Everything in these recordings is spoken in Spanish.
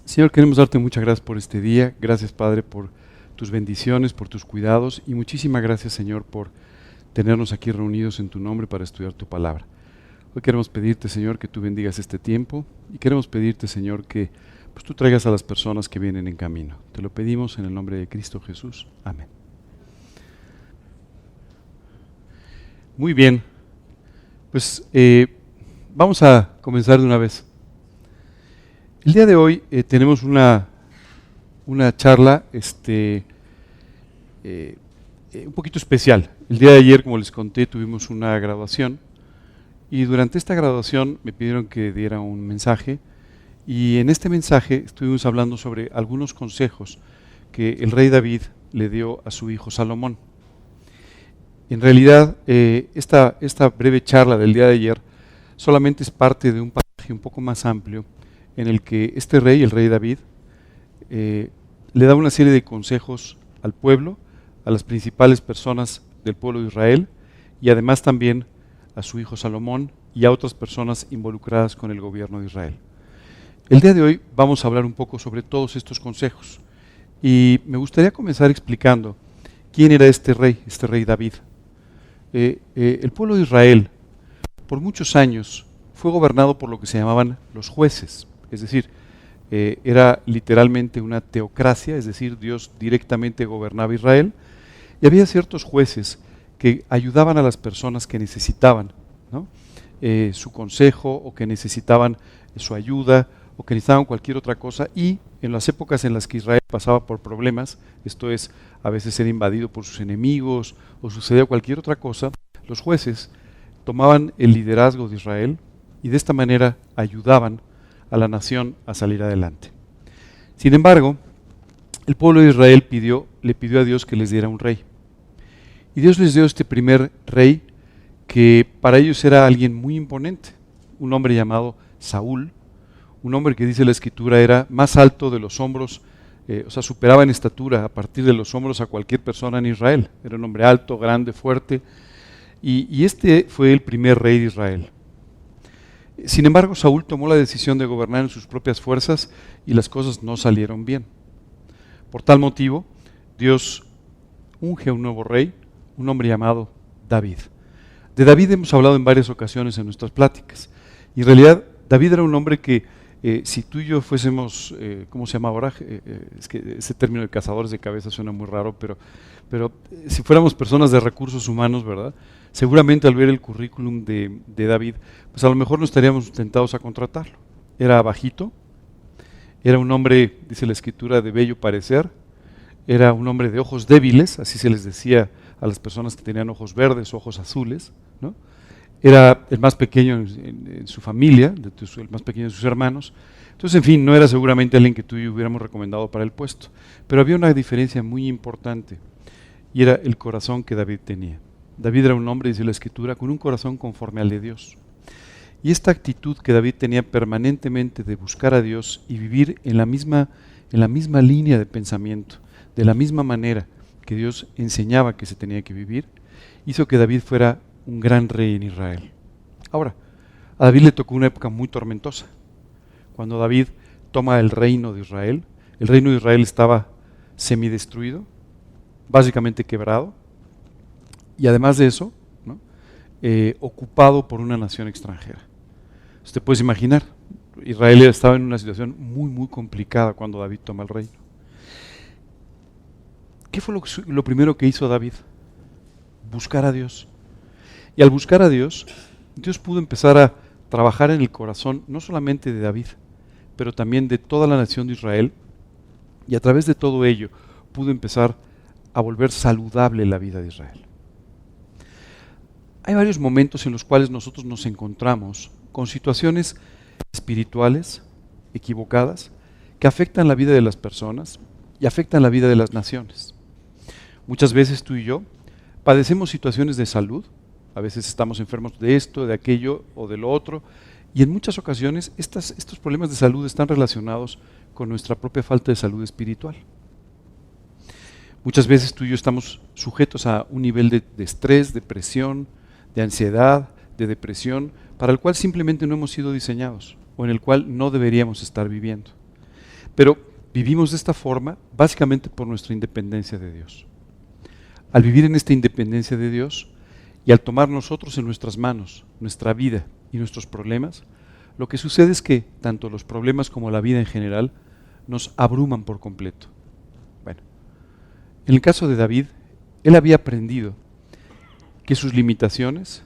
Señor, queremos darte muchas gracias por este día. Gracias, Padre, por tus bendiciones, por tus cuidados y muchísimas gracias, Señor, por tenernos aquí reunidos en tu nombre para estudiar tu palabra. Hoy queremos pedirte, Señor, que tú bendigas este tiempo y queremos pedirte, Señor, que pues, tú traigas a las personas que vienen en camino. Te lo pedimos en el nombre de Cristo Jesús. Amén. Muy bien, pues vamos a comenzar de una vez. El día de hoy tenemos una charla un poquito especial. El día de ayer, como les conté, tuvimos una graduación y durante esta graduación me pidieron que diera un mensaje y en este mensaje estuvimos hablando sobre algunos consejos que el rey David le dio a su hijo Salomón. En realidad, esta breve charla del día de ayer solamente es parte de un pasaje un poco más amplio en el que este rey, el rey David, le da una serie de consejos al pueblo, a las principales personas del pueblo de Israel y además también a su hijo Salomón y a otras personas involucradas con el gobierno de Israel. El día de hoy vamos a hablar un poco sobre todos estos consejos y me gustaría comenzar explicando quién era este rey David. El pueblo de Israel por muchos años fue gobernado por lo que se llamaban los jueces, es decir, era literalmente una teocracia, es decir, Dios directamente gobernaba Israel y había ciertos jueces que ayudaban a las personas que necesitaban, ¿no? Su consejo o que necesitaban su ayuda o que necesitaban cualquier otra cosa y en las épocas en las que Israel pasaba por problemas, esto es, a veces era invadido por sus enemigos o sucedía cualquier otra cosa, los jueces tomaban el liderazgo de Israel y de esta manera ayudaban a la nación a salir adelante. Sin embargo, el pueblo de Israel le pidió a Dios que les diera un rey. Y Dios les dio este primer rey que para ellos era alguien muy imponente, un hombre llamado Saúl, un hombre que dice la escritura era más alto de los hombros, superaba en estatura a partir de los hombros a cualquier persona en Israel. Era un hombre alto, grande, fuerte, y este fue el primer rey de Israel. Sin embargo, Saúl tomó la decisión de gobernar en sus propias fuerzas y las cosas no salieron bien. Por tal motivo, Dios unge a un nuevo rey, un hombre llamado David. De David hemos hablado en varias ocasiones en nuestras pláticas. Y en realidad, David era un hombre que, si tú y yo fuésemos, ¿cómo se llama ahora? Es que ese término de cazadores de cabeza suena muy raro, pero si fuéramos personas de recursos humanos, ¿verdad? Seguramente al ver el currículum de David, pues a lo mejor no estaríamos tentados a contratarlo. Era bajito, era un hombre, dice la escritura, de bello parecer, era un hombre de ojos débiles, así se les decía a las personas que tenían ojos verdes, ojos azules, ¿no? Era el más pequeño en su familia, el más pequeño de sus hermanos. Entonces, en fin, no era seguramente alguien que tú y yo hubiéramos recomendado para el puesto. Pero había una diferencia muy importante y era el corazón que David tenía. David era un hombre, dice la escritura, con un corazón conforme al de Dios. Y esta actitud que David tenía permanentemente de buscar a Dios y vivir en la misma línea de pensamiento, de la misma manera que Dios enseñaba que se tenía que vivir, hizo que David fuera un gran rey en Israel. Ahora, a David le tocó una época muy tormentosa. Cuando David toma el reino de Israel estaba semidestruido, básicamente quebrado, y además de eso, ¿no? Ocupado por una nación extranjera. Usted puede imaginar, Israel estaba en una situación muy, muy complicada cuando David toma el reino. ¿Qué fue lo primero que hizo David? Buscar a Dios. Y al buscar a Dios, Dios pudo empezar a trabajar en el corazón, no solamente de David, pero también de toda la nación de Israel, y a través de todo ello pudo empezar a volver saludable la vida de Israel. Hay varios momentos en los cuales nosotros nos encontramos con situaciones espirituales equivocadas que afectan la vida de las personas y afectan la vida de las naciones. Muchas veces tú y yo padecemos situaciones de salud, a veces estamos enfermos de esto, de aquello o de lo otro, y en muchas ocasiones estos problemas de salud están relacionados con nuestra propia falta de salud espiritual. Muchas veces tú y yo estamos sujetos a un nivel de estrés, de presión, de ansiedad, de depresión, para el cual simplemente no hemos sido diseñados o en el cual no deberíamos estar viviendo. Pero vivimos de esta forma básicamente por nuestra independencia de Dios. Al vivir en esta independencia de Dios y al tomar nosotros en nuestras manos nuestra vida y nuestros problemas, lo que sucede es que tanto los problemas como la vida en general nos abruman por completo. Bueno, en el caso de David, él había aprendido que sus limitaciones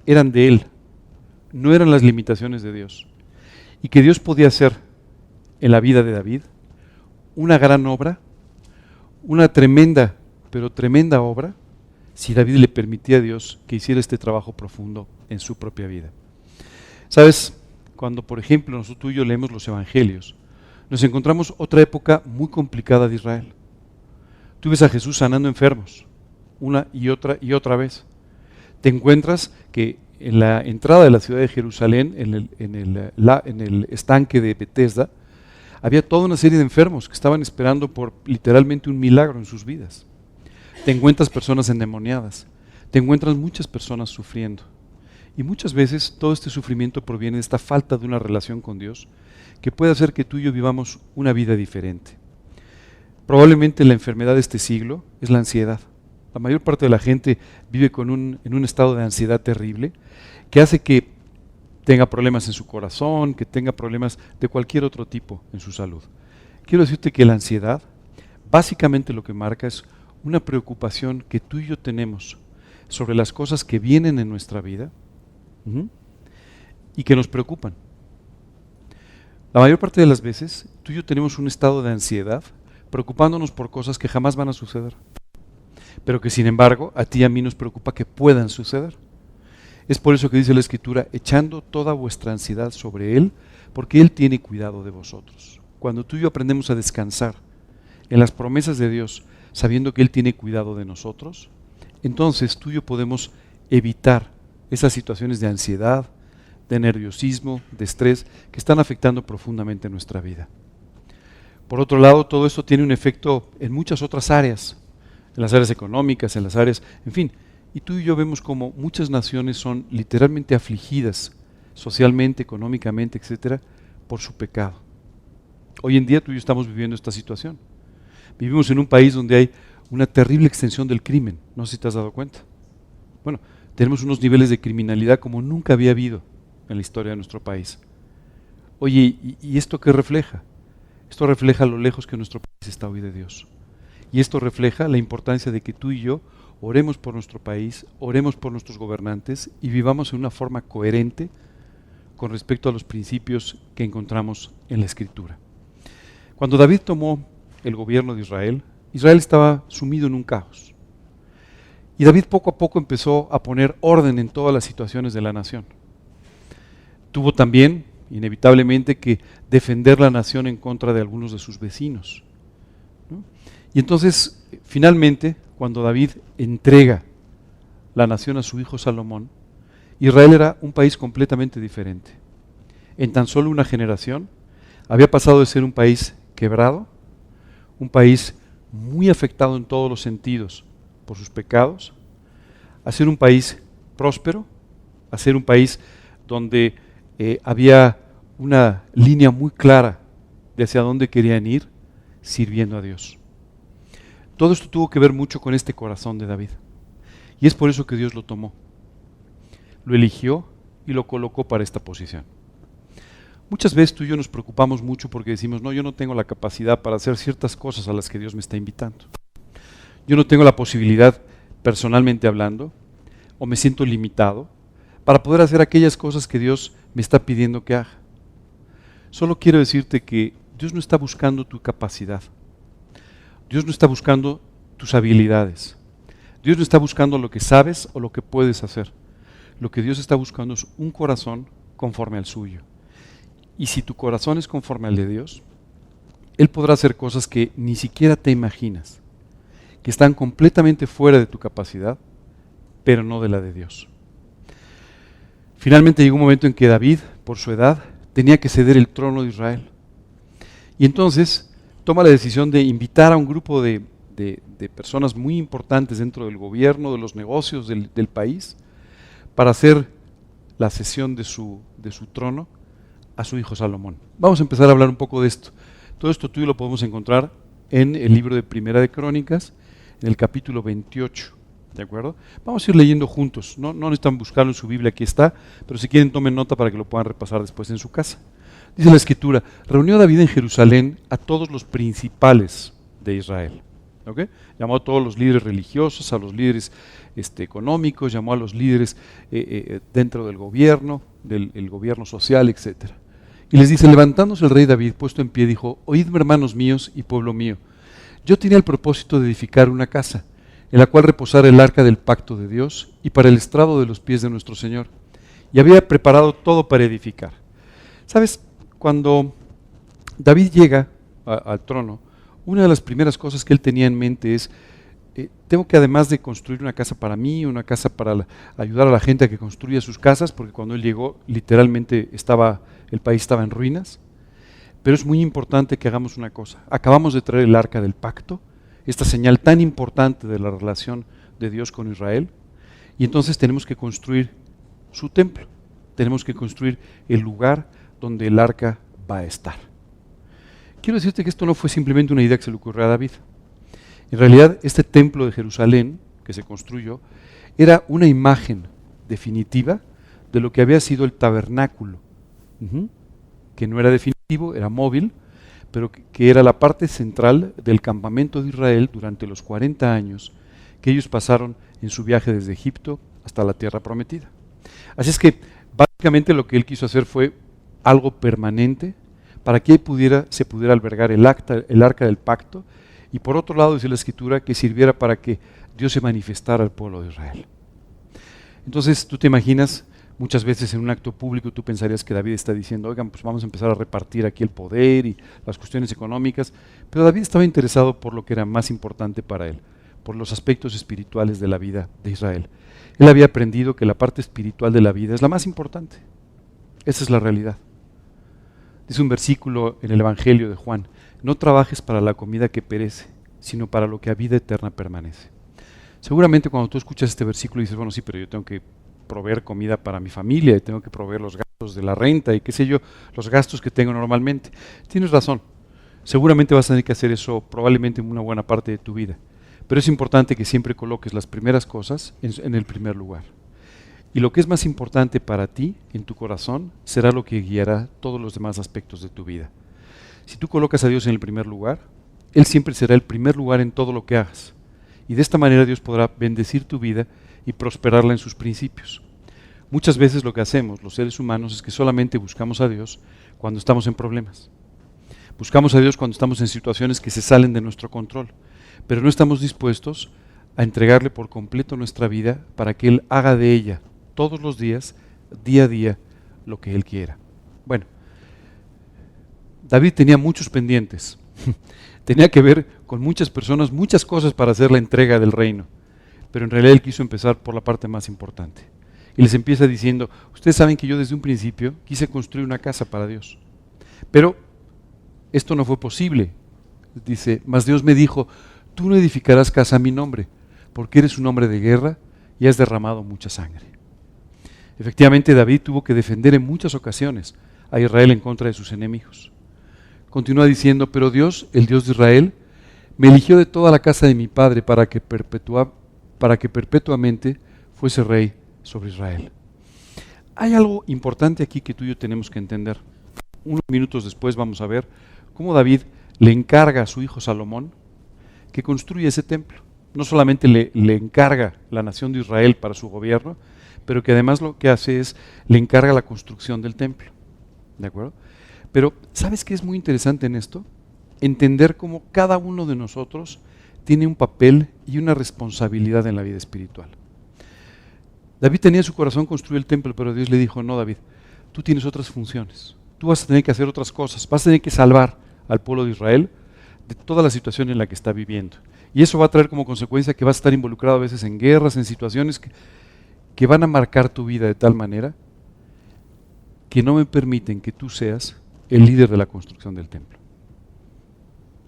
eran de él, no eran las limitaciones de Dios, y que Dios podía hacer en la vida de David una gran obra, una tremenda, pero tremenda obra, si David le permitía a Dios que hiciera este trabajo profundo en su propia vida. ¿Sabes? Cuando, por ejemplo, nosotros tú y yo leemos los evangelios, nos encontramos otra época muy complicada de Israel. Tú ves a Jesús sanando enfermos, una y otra vez. Te encuentras que en la entrada de la ciudad de Jerusalén, en el estanque de Betesda, había toda una serie de enfermos que estaban esperando por literalmente un milagro en sus vidas. Te encuentras personas endemoniadas, te encuentras muchas personas sufriendo. Y muchas veces todo este sufrimiento proviene de esta falta de una relación con Dios que puede hacer que tú y yo vivamos una vida diferente. Probablemente la enfermedad de este siglo es la ansiedad. La mayor parte de la gente vive en un estado de ansiedad terrible que hace que tenga problemas en su corazón, que tenga problemas de cualquier otro tipo en su salud. Quiero decirte que la ansiedad básicamente lo que marca es una preocupación que tú y yo tenemos sobre las cosas que vienen en nuestra vida y que nos preocupan. La mayor parte de las veces tú y yo tenemos un estado de ansiedad preocupándonos por cosas que jamás van a suceder, pero que sin embargo a ti y a mí nos preocupa que puedan suceder. Es por eso que dice la Escritura, echando toda vuestra ansiedad sobre Él, porque Él tiene cuidado de vosotros. Cuando tú y yo aprendemos a descansar en las promesas de Dios, sabiendo que Él tiene cuidado de nosotros, entonces tú y yo podemos evitar esas situaciones de ansiedad, de nerviosismo, de estrés, que están afectando profundamente nuestra vida. Por otro lado, todo esto tiene un efecto en muchas otras áreas, en las áreas económicas, en las áreas, en fin. Y tú y yo vemos como muchas naciones son literalmente afligidas, socialmente, económicamente, etcétera, por su pecado. Hoy en día tú y yo estamos viviendo esta situación. Vivimos en un país donde hay una terrible extensión del crimen, no sé si te has dado cuenta. Bueno, tenemos unos niveles de criminalidad como nunca había habido en la historia de nuestro país. Oye, ¿y esto qué refleja? Esto refleja lo lejos que nuestro país está hoy de Dios. Y esto refleja la importancia de que tú y yo oremos por nuestro país, oremos por nuestros gobernantes y vivamos en una forma coherente con respecto a los principios que encontramos en la Escritura. Cuando David tomó el gobierno de Israel, Israel estaba sumido en un caos. Y David poco a poco empezó a poner orden en todas las situaciones de la nación. Tuvo también, inevitablemente, que defender la nación en contra de algunos de sus vecinos, ¿no? Y entonces, finalmente, cuando David entrega la nación a su hijo Salomón, Israel era un país completamente diferente. En tan solo una generación, había pasado de ser un país quebrado, un país muy afectado en todos los sentidos por sus pecados, a ser un país próspero, a ser un país donde había una línea muy clara de hacia dónde querían ir sirviendo a Dios. Todo esto tuvo que ver mucho con este corazón de David. Y es por eso que Dios lo tomó. Lo eligió y lo colocó para esta posición. Muchas veces tú y yo nos preocupamos mucho porque decimos, no, yo no tengo la capacidad para hacer ciertas cosas a las que Dios me está invitando. Yo no tengo la posibilidad, personalmente hablando, o me siento limitado, para poder hacer aquellas cosas que Dios me está pidiendo que haga. Solo quiero decirte que Dios no está buscando tu capacidad. Dios no está buscando tus habilidades. Dios no está buscando lo que sabes o lo que puedes hacer. Lo que Dios está buscando es un corazón conforme al suyo. Y si tu corazón es conforme al de Dios, Él podrá hacer cosas que ni siquiera te imaginas, que están completamente fuera de tu capacidad, pero no de la de Dios. Finalmente llegó un momento en que David, por su edad, tenía que ceder el trono de Israel. Y entonces toma la decisión de invitar a un grupo de personas muy importantes dentro del gobierno, de los negocios del país, para hacer la cesión de su trono a su hijo Salomón. Vamos a empezar a hablar un poco de esto. Todo esto tú y yo lo podemos encontrar en el libro de Primera de Crónicas, en el capítulo 28. ¿De acuerdo? Vamos a ir leyendo juntos. No necesitan buscarlo en su Biblia, aquí está, pero si quieren tomen nota para que lo puedan repasar después en su casa. Dice la Escritura: reunió David en Jerusalén a todos los principales de Israel. ¿Okay? Llamó a todos los líderes religiosos, a los líderes económicos, llamó a los líderes dentro del gobierno social, etc. Y les dice: levantándose el rey David, puesto en pie, dijo: oídme, hermanos míos y pueblo mío, yo tenía el propósito de edificar una casa, en la cual reposara el arca del pacto de Dios y para el estrado de los pies de nuestro Señor. Y había preparado todo para edificar. ¿Sabes? Cuando David llega al trono, una de las primeras cosas que él tenía en mente es, tengo que, además de construir una casa para mí, una casa para ayudar a la gente a que construya sus casas, porque cuando él llegó literalmente el país estaba en ruinas, pero es muy importante que hagamos una cosa. Acabamos de traer el arca del pacto, esta señal tan importante de la relación de Dios con Israel, y entonces tenemos que construir su templo, tenemos que construir el lugar donde el arca va a estar. Quiero decirte que esto no fue simplemente una idea que se le ocurrió a David. En realidad, este templo de Jerusalén que se construyó era una imagen definitiva de lo que había sido el tabernáculo, que no era definitivo, era móvil, pero que era la parte central del campamento de Israel durante los 40 años que ellos pasaron en su viaje desde Egipto hasta la tierra prometida. Así es que básicamente lo que él quiso hacer fue algo permanente para que se pudiera albergar el arca del pacto, y por otro lado dice la Escritura que sirviera para que Dios se manifestara al pueblo de Israel. Entonces tú te imaginas, muchas veces en un acto público tú pensarías que David está diciendo: oigan, pues vamos a empezar a repartir aquí el poder y las cuestiones económicas, pero David estaba interesado por lo que era más importante para él, por los aspectos espirituales de la vida de Israel. Él había aprendido que la parte espiritual de la vida es la más importante. Esa es la realidad. Dice un versículo en el Evangelio de Juan: no trabajes para la comida que perece, sino para lo que a vida eterna permanece. Seguramente cuando tú escuchas este versículo dices: bueno, sí, pero yo tengo que proveer comida para mi familia, y tengo que proveer los gastos de la renta y qué sé yo, los gastos que tengo normalmente. Tienes razón, seguramente vas a tener que hacer eso probablemente en una buena parte de tu vida, pero es importante que siempre coloques las primeras cosas en el primer lugar. Y lo que es más importante para ti, en tu corazón, será lo que guiará todos los demás aspectos de tu vida. Si tú colocas a Dios en el primer lugar, Él siempre será el primer lugar en todo lo que hagas. Y de esta manera Dios podrá bendecir tu vida y prosperarla en sus principios. Muchas veces lo que hacemos los seres humanos es que solamente buscamos a Dios cuando estamos en problemas. Buscamos a Dios cuando estamos en situaciones que se salen de nuestro control, pero no estamos dispuestos a entregarle por completo nuestra vida para que Él haga de ella todos los días, día a día, lo que Él quiera. Bueno, David tenía muchos pendientes. Tenía que ver con muchas personas, muchas cosas para hacer la entrega del reino. Pero en realidad él quiso empezar por la parte más importante. Y les empieza diciendo: ustedes saben que yo desde un principio quise construir una casa para Dios. Pero esto no fue posible. Dice: mas Dios me dijo: tú no edificarás casa a mi nombre, porque eres un hombre de guerra y has derramado mucha sangre. Efectivamente, David tuvo que defender en muchas ocasiones a Israel en contra de sus enemigos. Continúa diciendo: pero Dios, el Dios de Israel, me eligió de toda la casa de mi padre para que perpetuamente fuese rey sobre Israel. Hay algo importante aquí que tú y yo tenemos que entender. Unos minutos después vamos a ver cómo David le encarga a su hijo Salomón que construya ese templo. No solamente le encarga la nación de Israel para su gobierno, pero que además lo que hace es le encarga la construcción del templo. ¿De acuerdo? Pero ¿sabes qué es muy interesante en esto? Entender cómo cada uno de nosotros tiene un papel y una responsabilidad en la vida espiritual. David tenía en su corazón construir el templo, pero Dios le dijo: no, David, tú tienes otras funciones, tú vas a tener que hacer otras cosas, vas a tener que salvar al pueblo de Israel de toda la situación en la que está viviendo. Y eso va a traer como consecuencia que vas a estar involucrado a veces en guerras, en situaciones que van a marcar tu vida de tal manera que no me permiten que tú seas el líder de la construcción del templo.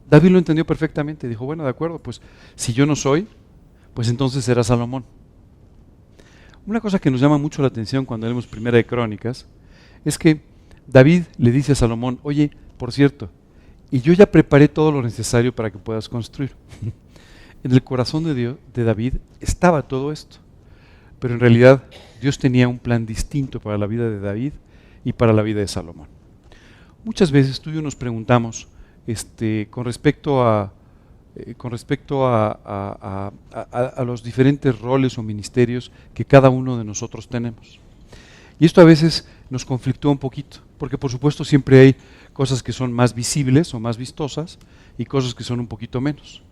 David lo entendió perfectamente, dijo: bueno, de acuerdo, pues si yo no soy, pues entonces será Salomón. Una cosa que nos llama mucho la atención cuando leemos Primera de Crónicas es que David le dice a Salomón: oye, por cierto, y yo ya preparé todo lo necesario para que puedas construir. En el corazón de Dios, de David, estaba todo esto. Pero en realidad Dios tenía un plan distinto para la vida de David y para la vida de Salomón. Muchas veces tú y yo nos preguntamos con respecto a los diferentes roles o ministerios que cada uno de nosotros tenemos. Y esto a veces nos conflictúa un poquito, porque por supuesto siempre hay cosas que son más visibles o más vistosas y cosas que son un poquito menos.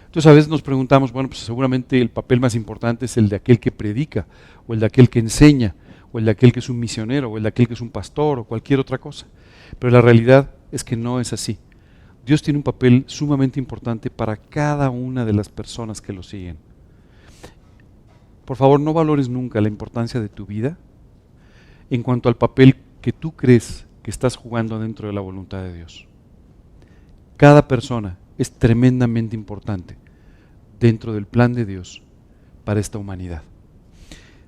Entonces a veces nos preguntamos, bueno, pues seguramente el papel más importante es el de aquel que predica, o el de aquel que enseña, o el de aquel que es un misionero, o el de aquel que es un pastor, o cualquier otra cosa. Pero la realidad es que no es así. Dios tiene un papel sumamente importante para cada una de las personas que lo siguen. Por favor, no valores nunca la importancia de tu vida en cuanto al papel que tú crees que estás jugando dentro de la voluntad de Dios. Cada persona es tremendamente importante dentro del plan de Dios para esta humanidad.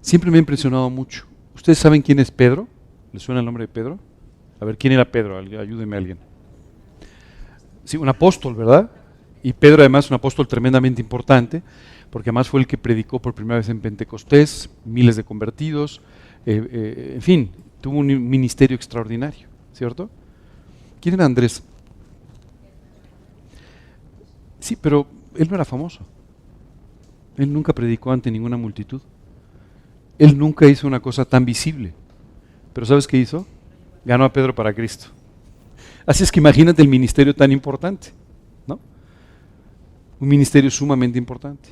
Siempre me ha impresionado mucho. ¿Ustedes saben quién es Pedro? ¿Les suena el nombre de Pedro? A ver, ¿quién era Pedro? Ayúdeme a alguien. Sí, un apóstol, ¿verdad? Y Pedro además es un apóstol tremendamente importante, porque además fue el que predicó por primera vez en Pentecostés, miles de convertidos, en fin, tuvo un ministerio extraordinario, ¿cierto? ¿Quién era Andrés? Sí, pero él no era famoso. Él nunca predicó ante ninguna multitud. Él nunca hizo una cosa tan visible. Pero ¿sabes qué hizo? Ganó a Pedro para Cristo. Así es que imagínate el ministerio tan importante, ¿no? Un ministerio sumamente importante.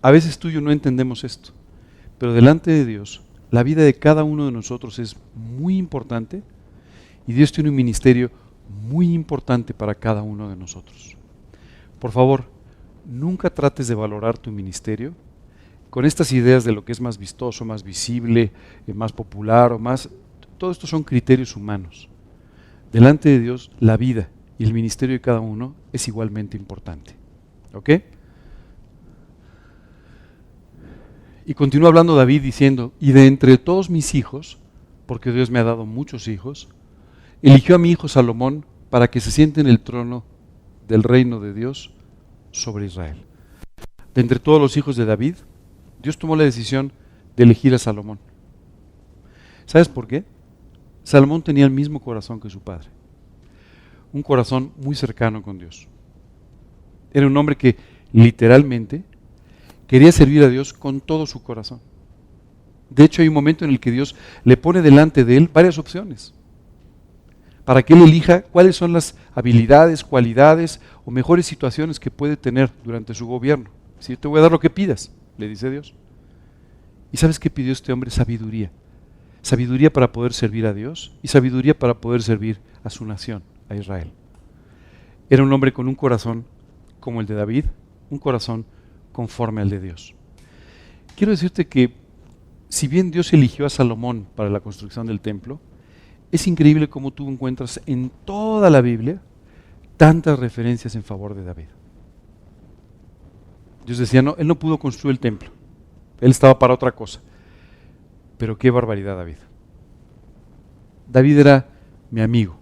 A veces tú y yo no entendemos esto, pero delante de Dios, la vida de cada uno de nosotros es muy importante y Dios tiene un ministerio muy importante para cada uno de nosotros. Por favor, nunca trates de valorar tu ministerio con estas ideas de lo que es más vistoso, más visible, más popular o más... Todo esto son criterios humanos. Delante de Dios, la vida y el ministerio de cada uno es igualmente importante. ¿Ok? Y continúa hablando David diciendo, y de entre todos mis hijos, porque Dios me ha dado muchos hijos, eligió a mi hijo Salomón para que se siente en el trono del reino de Dios sobre Israel. De entre todos los hijos de David, Dios tomó la decisión de elegir a Salomón. ¿Sabes por qué? Salomón tenía el mismo corazón que su padre. Un corazón muy cercano con Dios. Era un hombre que literalmente quería servir a Dios con todo su corazón. De hecho, hay un momento en el que Dios le pone delante de él varias opciones para que él elija cuáles son las habilidades, cualidades o mejores situaciones que puede tener durante su gobierno. Si te voy a dar lo que pidas, le dice Dios. ¿Y sabes qué pidió este hombre? Sabiduría. Sabiduría para poder servir a Dios y sabiduría para poder servir a su nación, a Israel. Era un hombre con un corazón como el de David, un corazón conforme al de Dios. Quiero decirte que si bien Dios eligió a Salomón para la construcción del templo, es increíble cómo tú encuentras en toda la Biblia tantas referencias en favor de David. Dios decía, no, él no pudo construir el templo, él estaba para otra cosa. Pero qué barbaridad David. David era mi amigo.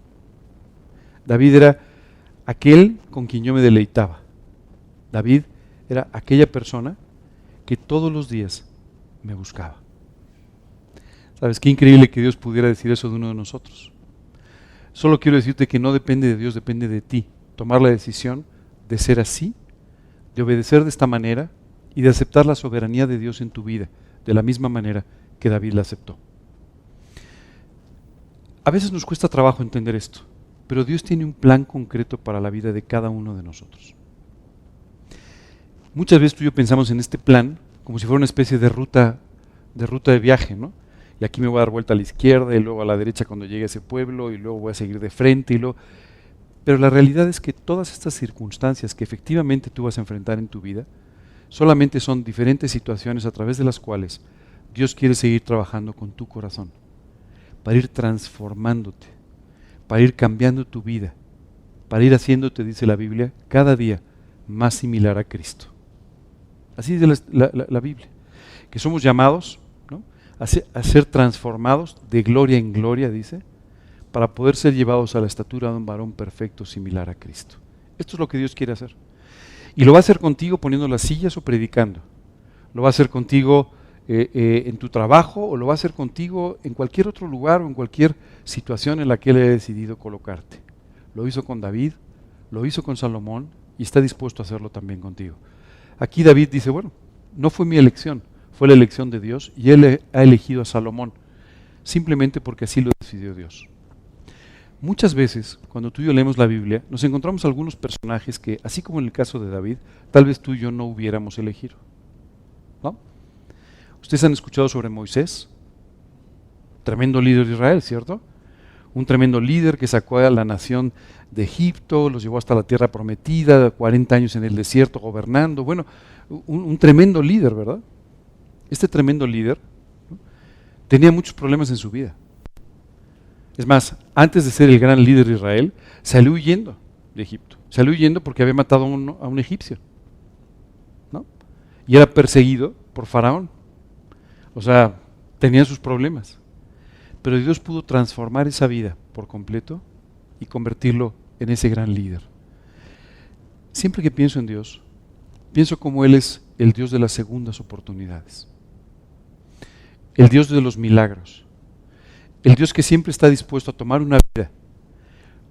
David era aquel con quien yo me deleitaba. David era aquella persona que todos los días me buscaba. ¿Sabes qué increíble que Dios pudiera decir eso de uno de nosotros? Solo quiero decirte que no depende de Dios, depende de ti. Tomar la decisión de ser así, de obedecer de esta manera y de aceptar la soberanía de Dios en tu vida, de la misma manera que David la aceptó. A veces nos cuesta trabajo entender esto, pero Dios tiene un plan concreto para la vida de cada uno de nosotros. Muchas veces tú y yo pensamos en este plan como si fuera una especie de ruta de viaje, ¿no? Y aquí me voy a dar vuelta a la izquierda y luego a la derecha cuando llegue a ese pueblo y luego voy a seguir de frente y luego... Pero la realidad es que todas estas circunstancias que efectivamente tú vas a enfrentar en tu vida solamente son diferentes situaciones a través de las cuales Dios quiere seguir trabajando con tu corazón, para ir transformándote, para ir cambiando tu vida, para ir haciéndote, dice la Biblia, cada día más similar a Cristo. Así dice la Biblia, que somos llamados, ¿no?, a ser transformados de gloria en gloria, dice, para poder ser llevados a la estatura de un varón perfecto similar a Cristo. Esto es lo que Dios quiere hacer. Y lo va a hacer contigo poniendo las sillas o predicando. Lo va a hacer contigo en tu trabajo, o lo va a hacer contigo en cualquier otro lugar o en cualquier situación en la que Él haya decidido colocarte. Lo hizo con David, lo hizo con Salomón y está dispuesto a hacerlo también contigo. Aquí David dice, bueno, no fue mi elección, fue la elección de Dios y Él ha elegido a Salomón simplemente porque así lo decidió Dios. Muchas veces, cuando tú y yo leemos la Biblia, nos encontramos algunos personajes que, así como en el caso de David, tal vez tú y yo no hubiéramos elegido, ¿no? Ustedes han escuchado sobre Moisés, tremendo líder de Israel, ¿cierto? Un tremendo líder que sacó a la nación de Egipto, los llevó hasta la tierra prometida, 40 años en el desierto gobernando. Bueno, un tremendo líder, ¿verdad? Este tremendo líder, ¿no?, tenía muchos problemas en su vida. Es más, antes de ser el gran líder de Israel, salió huyendo de Egipto. Salió huyendo porque había matado a un egipcio, ¿no? Y era perseguido por Faraón. O sea, tenía sus problemas. Pero Dios pudo transformar esa vida por completo y convertirlo en ese gran líder. Siempre que pienso en Dios, pienso como Él es el Dios de las segundas oportunidades. El Dios de los milagros. El Dios que siempre está dispuesto a tomar una vida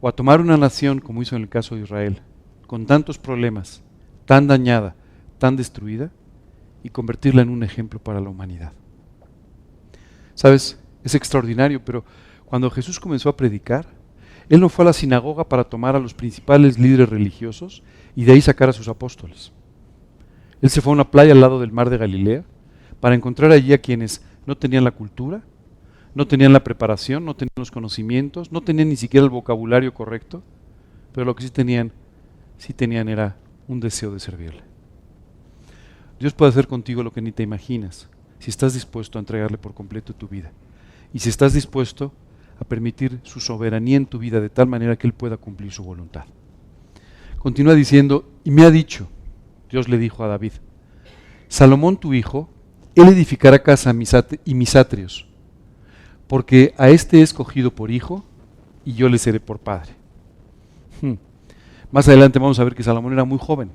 o a tomar una nación, como hizo en el caso de Israel, con tantos problemas, tan dañada, tan destruida, y convertirla en un ejemplo para la humanidad. ¿Sabes? Es extraordinario, pero cuando Jesús comenzó a predicar, Él no fue a la sinagoga para tomar a los principales líderes religiosos y de ahí sacar a sus apóstoles. Él se fue a una playa al lado del mar de Galilea para encontrar allí a quienes no tenían la cultura, no tenían la preparación, no tenían los conocimientos, no tenían ni siquiera el vocabulario correcto, pero lo que sí tenían era un deseo de servirle. Dios puede hacer contigo lo que ni te imaginas, si estás dispuesto a entregarle por completo tu vida. Y si estás dispuesto a permitir su soberanía en tu vida de tal manera que Él pueda cumplir su voluntad. Continúa diciendo, y me ha dicho, Dios le dijo a David, Salomón tu hijo, él edificará casa y mis atrios, porque a este he escogido por hijo y yo le seré por padre. Más adelante vamos a ver que Salomón era muy joven,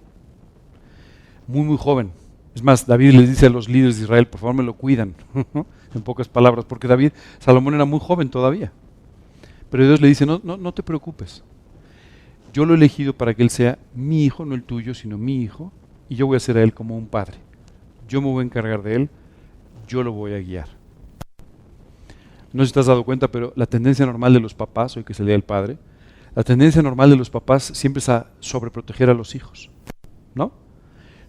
muy joven. Es más, David les dice a los líderes de Israel, por favor me lo cuidan, en pocas palabras, porque Salomón era muy joven todavía. Pero Dios le dice, no te preocupes, yo lo he elegido para que él sea mi hijo, no el tuyo, sino mi hijo, y yo voy a ser a él como un padre. Yo me voy a encargar de él, yo lo voy a guiar. No sé si te has dado cuenta, pero la tendencia normal de los papás, hoy que se lea el padre, la tendencia normal de los papás siempre es a sobreproteger a los hijos, ¿no?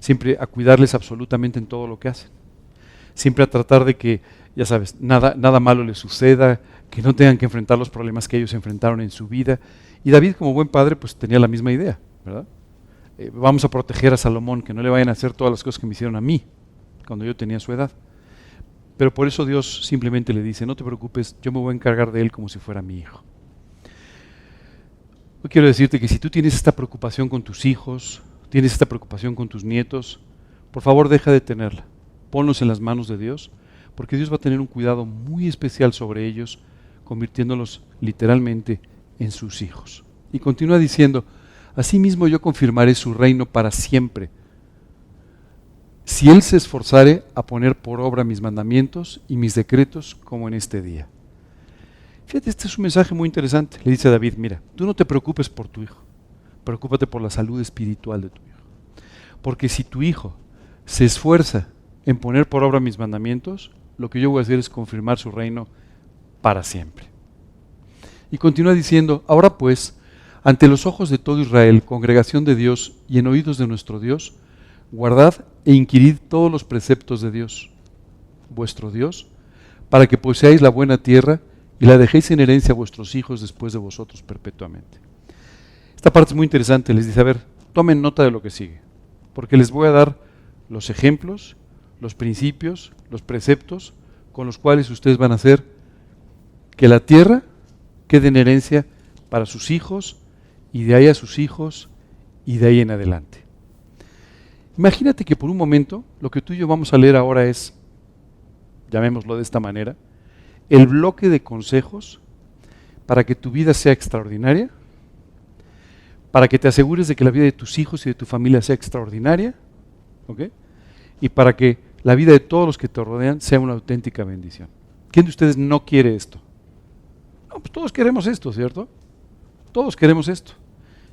Siempre a cuidarles absolutamente en todo lo que hacen. Siempre a tratar de que, ya sabes, nada malo les suceda, que no tengan que enfrentar los problemas que ellos enfrentaron en su vida. Y David, como buen padre, pues tenía la misma idea, ¿verdad? Vamos a proteger a Salomón, que no le vayan a hacer todas las cosas que me hicieron a mí, cuando yo tenía su edad. Pero por eso Dios simplemente le dice, no te preocupes, yo me voy a encargar de él como si fuera mi hijo. Yo quiero decirte que si tú tienes esta preocupación con tus hijos, tienes esta preocupación con tus nietos, por favor deja de tenerla. Ponlos en las manos de Dios, porque Dios va a tener un cuidado muy especial sobre ellos, convirtiéndolos literalmente en sus hijos. Y continúa diciendo, asimismo yo confirmaré su reino para siempre, si él se esforzare a poner por obra mis mandamientos y mis decretos como en este día. Fíjate, este es un mensaje muy interesante. Le dice a David, mira, tú no te preocupes por tu hijo, preocúpate por la salud espiritual de tu hijo. Porque si tu hijo se esfuerza en poner por obra mis mandamientos, lo que yo voy a hacer es confirmar su reino para siempre. Y continúa diciendo, ahora pues, ante los ojos de todo Israel, congregación de Dios y en oídos de nuestro Dios, guardad e inquirid todos los preceptos de Dios, vuestro Dios, para que poseáis la buena tierra y la dejéis en herencia a vuestros hijos después de vosotros perpetuamente. Esta parte es muy interesante, les dice, a ver, tomen nota de lo que sigue, porque les voy a dar los ejemplos, los principios, los preceptos con los cuales ustedes van a hacer que la tierra quede en herencia para sus hijos y de ahí a sus hijos y de ahí en adelante. Imagínate que por un momento lo que tú y yo vamos a leer ahora es, llamémoslo de esta manera, el bloque de consejos para que tu vida sea extraordinaria, para que te asegures de que la vida de tus hijos y de tu familia sea extraordinaria, ¿ok? Y para que la vida de todos los que te rodean sea una auténtica bendición. ¿Quién de ustedes no quiere esto? No, pues todos queremos esto, ¿cierto? Todos queremos esto.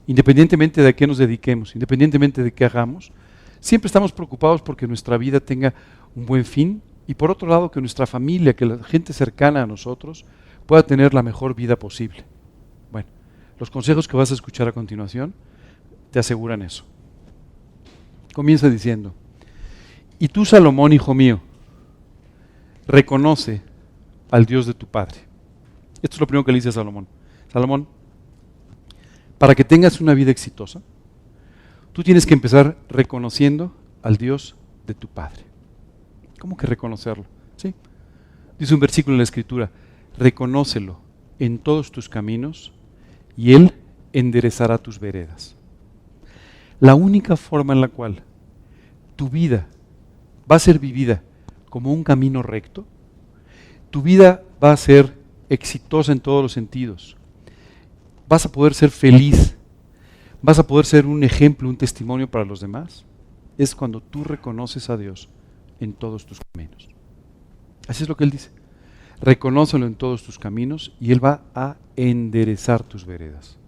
Independientemente de a qué nos dediquemos, independientemente de qué hagamos, siempre estamos preocupados porque nuestra vida tenga un buen fin y por otro lado que nuestra familia, que la gente cercana a nosotros pueda tener la mejor vida posible. Bueno, los consejos que vas a escuchar a continuación te aseguran eso. Comienza diciendo: y tú, Salomón, hijo mío, reconoce al Dios de tu padre. Esto es lo primero que le dice a Salomón. Salomón, para que tengas una vida exitosa, tú tienes que empezar reconociendo al Dios de tu padre. ¿Cómo que reconocerlo? ¿Sí? Dice un versículo en la Escritura: reconócelo en todos tus caminos y Él enderezará tus veredas. La única forma en la cual tu vida va a ser vivida como un camino recto, tu vida va a ser exitosa en todos los sentidos, vas a poder ser feliz, vas a poder ser un ejemplo, un testimonio para los demás, es cuando tú reconoces a Dios en todos tus caminos. Así es lo que Él dice. Reconócelo en todos tus caminos y Él va a enderezar tus veredas.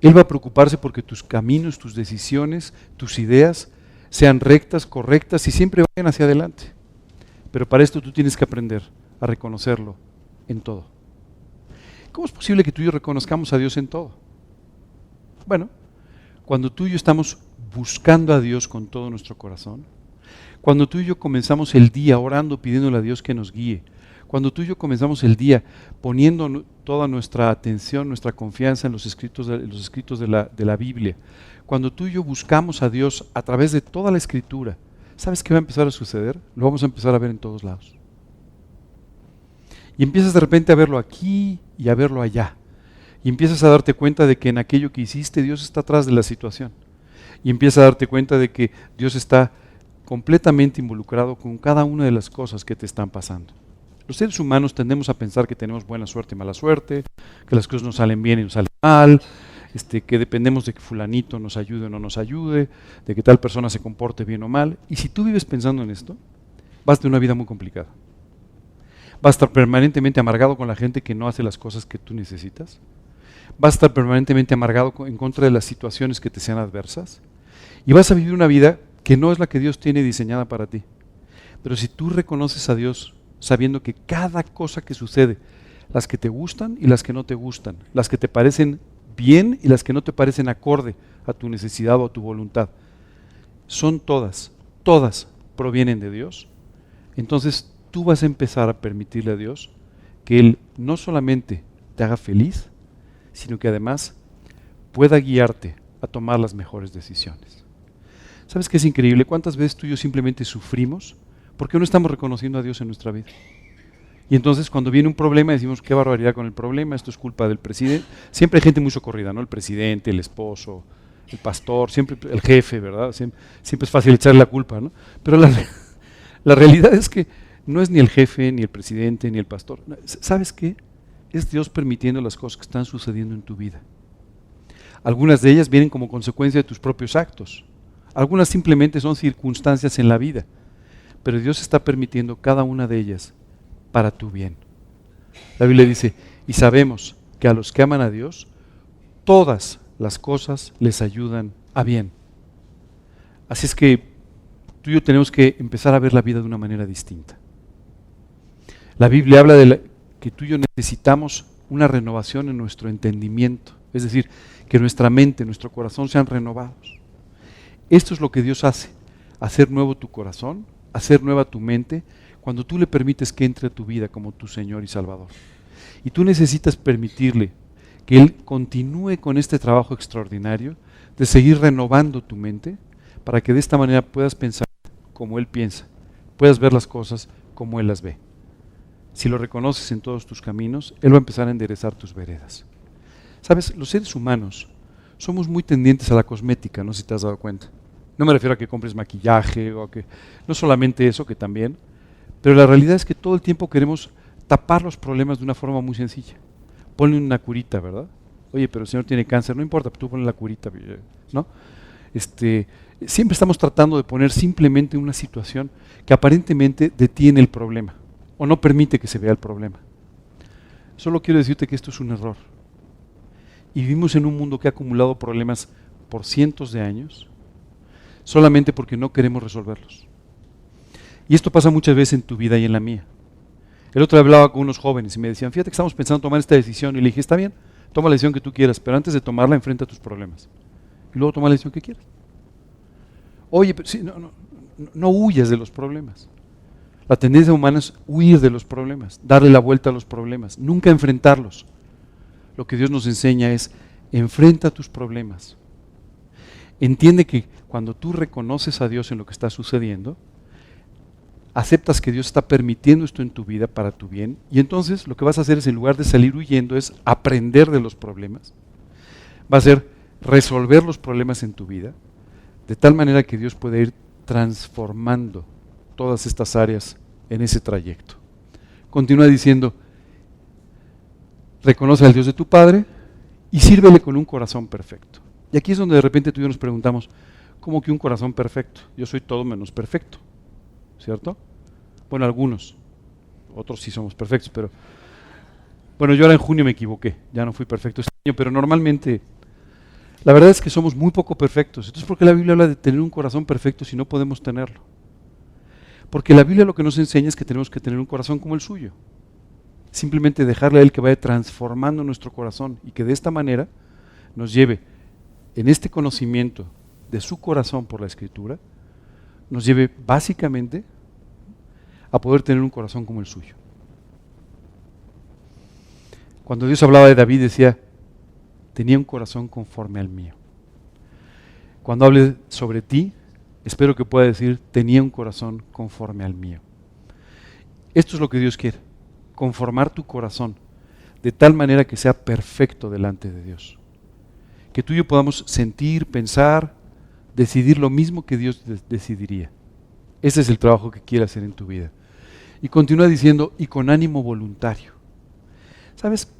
Él va a preocuparse porque tus caminos, tus decisiones, tus ideas sean rectas, correctas y siempre vayan hacia adelante. Pero para esto tú tienes que aprender a reconocerlo en todo. ¿Cómo es posible que tú y yo reconozcamos a Dios en todo? Bueno, cuando tú y yo estamos buscando a Dios con todo nuestro corazón, cuando tú y yo comenzamos el día orando, pidiéndole a Dios que nos guíe, cuando tú y yo comenzamos el día poniendo toda nuestra atención, nuestra confianza en los escritos de la Biblia, cuando tú y yo buscamos a Dios a través de toda la Escritura, ¿sabes qué va a empezar a suceder? Lo vamos a empezar a ver en todos lados. Y empiezas de repente a verlo aquí y a verlo allá. Y empiezas a darte cuenta de que en aquello que hiciste Dios está atrás de la situación. Y empiezas a darte cuenta de que Dios está completamente involucrado con cada una de las cosas que te están pasando. Los seres humanos tendemos a pensar que tenemos buena suerte y mala suerte, que las cosas nos salen bien y nos salen mal, que dependemos de que fulanito nos ayude o no nos ayude, de que tal persona se comporte bien o mal. Y si tú vives pensando en esto, vas a tener una vida muy complicada. Vas a estar permanentemente amargado con la gente que no hace las cosas que tú necesitas. Vas a estar permanentemente amargado en contra de las situaciones que te sean adversas. Y vas a vivir una vida que no es la que Dios tiene diseñada para ti. Pero si tú reconoces a Dios sabiendo que cada cosa que sucede, las que te gustan y las que no te gustan, las que te parecen bien y las que no te parecen acorde a tu necesidad o a tu voluntad, son todas provienen de Dios, entonces tú vas a empezar a permitirle a Dios que Él no solamente te haga feliz, sino que además pueda guiarte a tomar las mejores decisiones. ¿Sabes qué es increíble? ¿Cuántas veces tú y yo simplemente sufrimos porque no estamos reconociendo a Dios en nuestra vida? Y entonces cuando viene un problema decimos, qué barbaridad con el problema, esto es culpa del presidente. Siempre hay gente muy socorrida, ¿no? El presidente, el esposo, el pastor, siempre el jefe, ¿verdad? Siempre es fácil echarle la culpa, ¿no? Pero la realidad es que no es ni el jefe, ni el presidente, ni el pastor. ¿Sabes qué? Es Dios permitiendo las cosas que están sucediendo en tu vida. Algunas de ellas vienen como consecuencia de tus propios actos. Algunas simplemente son circunstancias en la vida. Pero Dios está permitiendo cada una de ellas para tu bien. La Biblia dice, y sabemos que a los que aman a Dios, todas las cosas les ayudan a bien. Así es que tú y yo tenemos que empezar a ver la vida de una manera distinta. La Biblia habla de que tú y yo necesitamos una renovación en nuestro entendimiento, es decir, que nuestra mente, nuestro corazón sean renovados. Esto es lo que Dios hace, hacer nuevo tu corazón, hacer nueva tu mente, cuando tú le permites que entre a tu vida como tu Señor y Salvador. Y tú necesitas permitirle que Él continúe con este trabajo extraordinario de seguir renovando tu mente para que de esta manera puedas pensar como Él piensa, puedas ver las cosas como Él las ve. Si lo reconoces en todos tus caminos, Él va a empezar a enderezar tus veredas. ¿Sabes? Los seres humanos somos muy tendientes a la cosmética, no sé si te has dado cuenta. No me refiero a que compres maquillaje o a que... No solamente eso, que también. Pero la realidad es que todo el tiempo queremos tapar los problemas de una forma muy sencilla. Ponle una curita, ¿verdad? Oye, pero el señor tiene cáncer, no importa, tú ponle la curita, ¿no? Siempre estamos tratando de poner simplemente una situación que aparentemente detiene el problema o no permite que se vea el problema. Solo quiero decirte que esto es un error. Y vivimos en un mundo que ha acumulado problemas por cientos de años solamente porque no queremos resolverlos. Y esto pasa muchas veces en tu vida y en la mía. El otro día hablaba con unos jóvenes y me decían, fíjate que estamos pensando en tomar esta decisión. Y le dije, está bien, toma la decisión que tú quieras, pero antes de tomarla enfrenta tus problemas. Y luego toma la decisión que quieras. Oye, pero sí, no huyas de los problemas. La tendencia humana es huir de los problemas, darle la vuelta a los problemas, nunca enfrentarlos. Lo que Dios nos enseña es, enfrenta tus problemas. Entiende que cuando tú reconoces a Dios en lo que está sucediendo, aceptas que Dios está permitiendo esto en tu vida para tu bien, y entonces lo que vas a hacer es, en lugar de salir huyendo, es aprender de los problemas. Va a ser resolver los problemas en tu vida, de tal manera que Dios puede ir transformando todas estas áreas en ese trayecto. Continúa diciendo, reconoce al Dios de tu Padre y sírvele con un corazón perfecto. Y aquí es donde de repente tú y yo nos preguntamos, ¿cómo que un corazón perfecto? Yo soy todo menos perfecto, ¿cierto? Bueno, algunos, otros sí somos perfectos, pero bueno, yo ahora en junio me equivoqué, ya no fui perfecto este año, pero normalmente la verdad es que somos muy poco perfectos. Entonces, ¿por qué la Biblia habla de tener un corazón perfecto si no podemos tenerlo? Porque la Biblia lo que nos enseña es que tenemos que tener un corazón como el suyo. Simplemente dejarle a Él que vaya transformando nuestro corazón y que de esta manera nos lleve en este conocimiento de su corazón por la Escritura, nos lleve básicamente a poder tener un corazón como el suyo. Cuando Dios hablaba de David decía, tenía un corazón conforme al mío. Cuando hable sobre ti, espero que pueda decir, tenía un corazón conforme al mío. Esto es lo que Dios quiere, conformar tu corazón de tal manera que sea perfecto delante de Dios. Que tú y yo podamos sentir, pensar, decidir lo mismo que Dios decidiría. Ese es el trabajo que quiere hacer en tu vida. Y continúa diciendo, y con ánimo voluntario. ¿Sabes?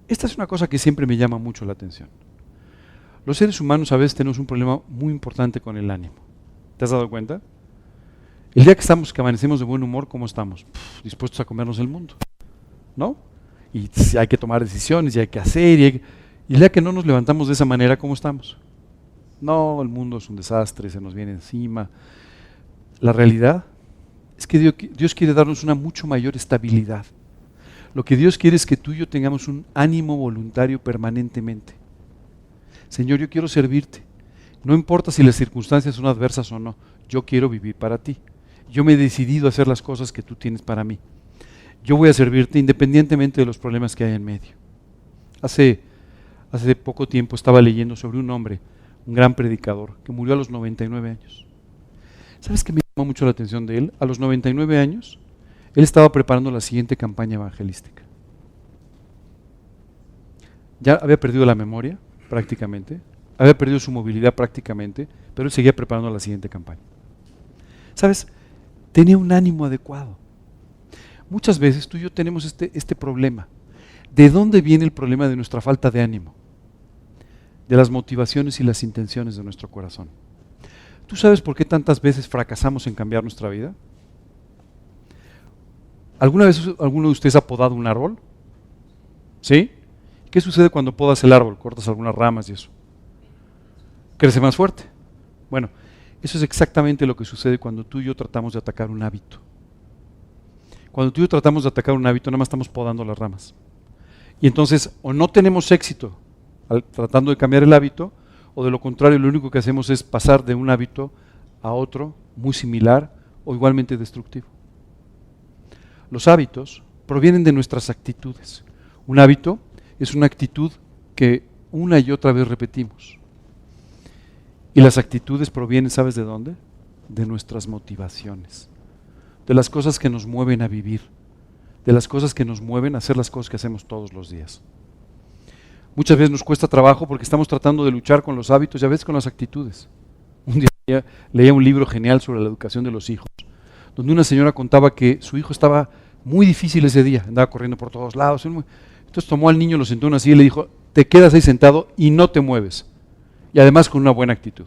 Esta es una cosa que siempre me llama mucho la atención. Los seres humanos a veces tenemos un problema muy importante con el ánimo. ¿Te has dado cuenta? El día que amanecemos de buen humor, ¿cómo estamos? Dispuestos a comernos el mundo, ¿no? Y hay que tomar decisiones, y hay que hacer, y el día que no nos levantamos de esa manera, ¿cómo estamos? No, el mundo es un desastre, se nos viene encima. La realidad es que Dios quiere darnos una mucho mayor estabilidad. Lo que Dios quiere es que tú y yo tengamos un ánimo voluntario permanentemente. Señor, yo quiero servirte. No importa si las circunstancias son adversas o no, yo quiero vivir para ti. Yo me he decidido a hacer las cosas que tú tienes para mí. Yo voy a servirte independientemente de los problemas que hay en medio. Hace poco tiempo estaba leyendo sobre un hombre, un gran predicador, que murió a los 99 años. ¿Sabes qué me llamó mucho la atención de él? A los 99 años, él estaba preparando la siguiente campaña evangelística. Ya había perdido la memoria, prácticamente, había perdido su movilidad prácticamente, pero él seguía preparando la siguiente campaña. ¿Sabes? Tenía un ánimo adecuado. Muchas veces tú y yo tenemos este problema. ¿De dónde viene el problema de nuestra falta de ánimo? De las motivaciones y las intenciones de nuestro corazón. ¿Tú sabes por qué tantas veces fracasamos en cambiar nuestra vida? ¿Alguna vez alguno de ustedes ha podado un árbol? ¿Sí? ¿Qué sucede cuando podas el árbol? Cortas algunas ramas y eso. Crece más fuerte. Bueno, eso es exactamente lo que sucede cuando tú y yo tratamos de atacar un hábito. Cuando tú y yo tratamos de atacar un hábito, nada más estamos podando las ramas. Y entonces, o no tenemos éxito tratando de cambiar el hábito, o de lo contrario, lo único que hacemos es pasar de un hábito a otro muy similar o igualmente destructivo. Los hábitos provienen de nuestras actitudes. Un hábito es una actitud que una y otra vez repetimos. Y las actitudes provienen, ¿sabes de dónde? De nuestras motivaciones, de las cosas que nos mueven a vivir, de las cosas que nos mueven a hacer las cosas que hacemos todos los días. Muchas veces nos cuesta trabajo porque estamos tratando de luchar con los hábitos y a veces con las actitudes. Un día leía un libro genial sobre la educación de los hijos, donde una señora contaba que su hijo estaba muy difícil ese día, andaba corriendo por todos lados. Entonces tomó al niño, lo sentó en una silla y le dijo, te quedas ahí sentado y no te mueves. Y además con una buena actitud.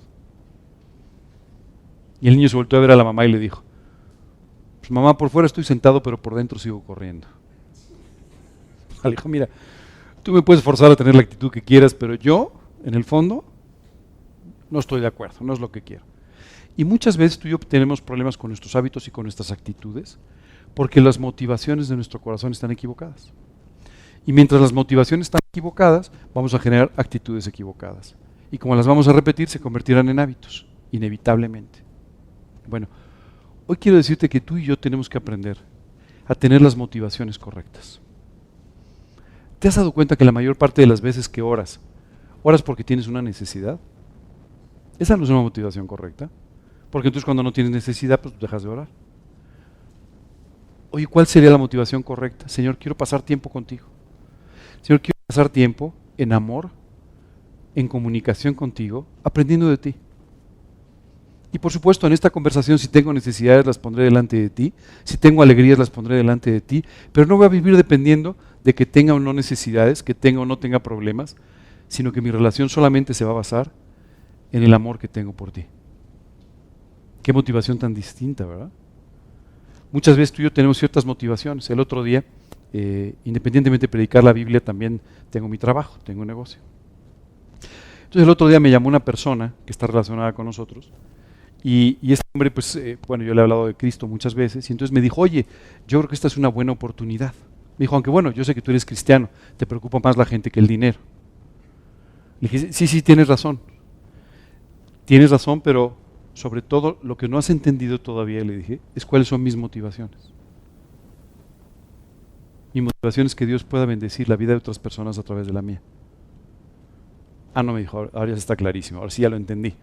Y el niño se volteó a ver a la mamá y le dijo, pues mamá, por fuera estoy sentado, pero por dentro sigo corriendo. Le dijo, mira, tú me puedes forzar a tener la actitud que quieras, pero yo, en el fondo, no estoy de acuerdo, no es lo que quiero. Y muchas veces tú y yo tenemos problemas con nuestros hábitos y con nuestras actitudes, porque las motivaciones de nuestro corazón están equivocadas. Y mientras las motivaciones están equivocadas, vamos a generar actitudes equivocadas. Y como las vamos a repetir, se convertirán en hábitos, inevitablemente. Bueno, hoy quiero decirte que tú y yo tenemos que aprender a tener las motivaciones correctas. ¿Te has dado cuenta que la mayor parte de las veces que oras porque tienes una necesidad? Esa no es una motivación correcta, porque entonces cuando no tienes necesidad, pues dejas de orar. Oye, ¿cuál sería la motivación correcta? Señor, quiero pasar tiempo contigo. Señor, quiero pasar tiempo en amor, en comunicación contigo, aprendiendo de ti. Y por supuesto, en esta conversación, si tengo necesidades, las pondré delante de ti. Si tengo alegrías, las pondré delante de ti. Pero no voy a vivir dependiendo de que tenga o no necesidades, que tenga o no tenga problemas, sino que mi relación solamente se va a basar en el amor que tengo por ti. Qué motivación tan distinta, ¿verdad? Muchas veces tú y yo tenemos ciertas motivaciones. El otro día, independientemente de predicar la Biblia, también tengo mi trabajo, tengo un negocio. Entonces el otro día me llamó una persona que está relacionada con nosotros y este hombre, pues, bueno, yo le he hablado de Cristo muchas veces y entonces me dijo, oye, yo creo que esta es una buena oportunidad. Me dijo, aunque bueno, yo sé que tú eres cristiano, te preocupa más la gente que el dinero. Le dije, sí, tienes razón. Tienes razón, pero sobre todo lo que no has entendido todavía, le dije, es cuáles son mis motivaciones. Mi motivación es que Dios pueda bendecir la vida de otras personas a través de la mía. Ah, no, me dijo, ahora ya está clarísimo, ahora sí ya lo entendí.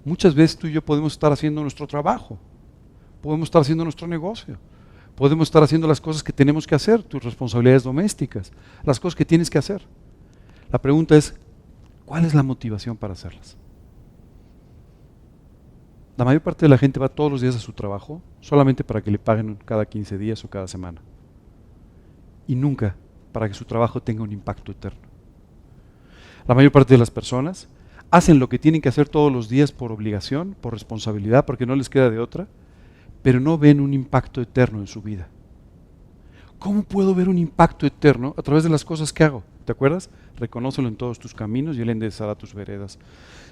Muchas veces tú y yo podemos estar haciendo nuestro trabajo, podemos estar haciendo nuestro negocio, podemos estar haciendo las cosas que tenemos que hacer, tus responsabilidades domésticas, las cosas que tienes que hacer. La pregunta es, ¿cuál es la motivación para hacerlas? La mayor parte de la gente va todos los días a su trabajo solamente para que le paguen cada 15 días o cada semana. Y nunca para que su trabajo tenga un impacto eterno. La mayor parte de las personas hacen lo que tienen que hacer todos los días por obligación, por responsabilidad, porque no les queda de otra, pero no ven un impacto eterno en su vida. ¿Cómo puedo ver un impacto eterno? A través de las cosas que hago. ¿Te acuerdas? Reconócelo en todos tus caminos y Él enderezará tus veredas.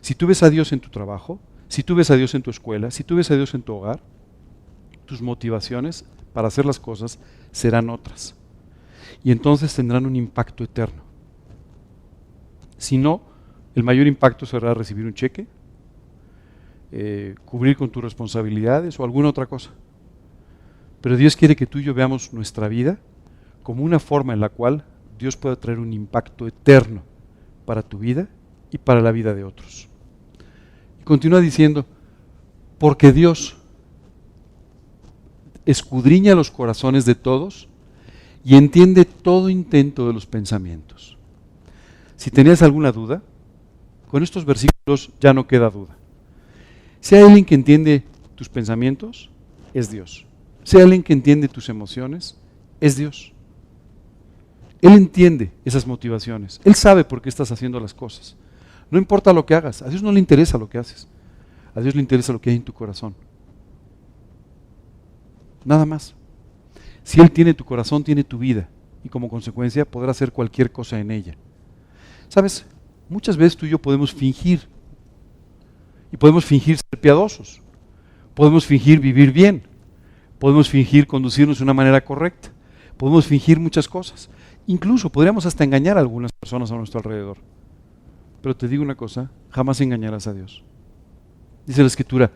Si tú ves a Dios en tu trabajo, si tú ves a Dios en tu escuela, si tú ves a Dios en tu hogar, tus motivaciones para hacer las cosas serán otras. Y entonces tendrán un impacto eterno. Si no, el mayor impacto será recibir un cheque, cubrir con tus responsabilidades o alguna otra cosa. Pero Dios quiere que tú y yo veamos nuestra vida como una forma en la cual Dios pueda traer un impacto eterno para tu vida y para la vida de otros. Y continúa diciendo, porque Dios escudriña los corazones de todos y entiende todo intento de los pensamientos. Si tenías alguna duda, con estos versículos ya no queda duda. Si hay alguien que entiende tus pensamientos, es Dios. Si hay alguien que entiende tus emociones, es Dios. Él entiende esas motivaciones. Él sabe por qué estás haciendo las cosas. No importa lo que hagas, a Dios no le interesa lo que haces. A Dios le interesa lo que hay en tu corazón. Nada más. Si Él tiene tu corazón, tiene tu vida. Y como consecuencia podrá hacer cualquier cosa en ella. ¿Sabes? Muchas veces tú y yo podemos fingir. Y podemos fingir ser piadosos. Podemos fingir vivir bien. Podemos fingir conducirnos de una manera correcta. Podemos fingir muchas cosas. Incluso podríamos hasta engañar a algunas personas a nuestro alrededor. Pero te digo una cosa, jamás engañarás a Dios. Dice la Escritura,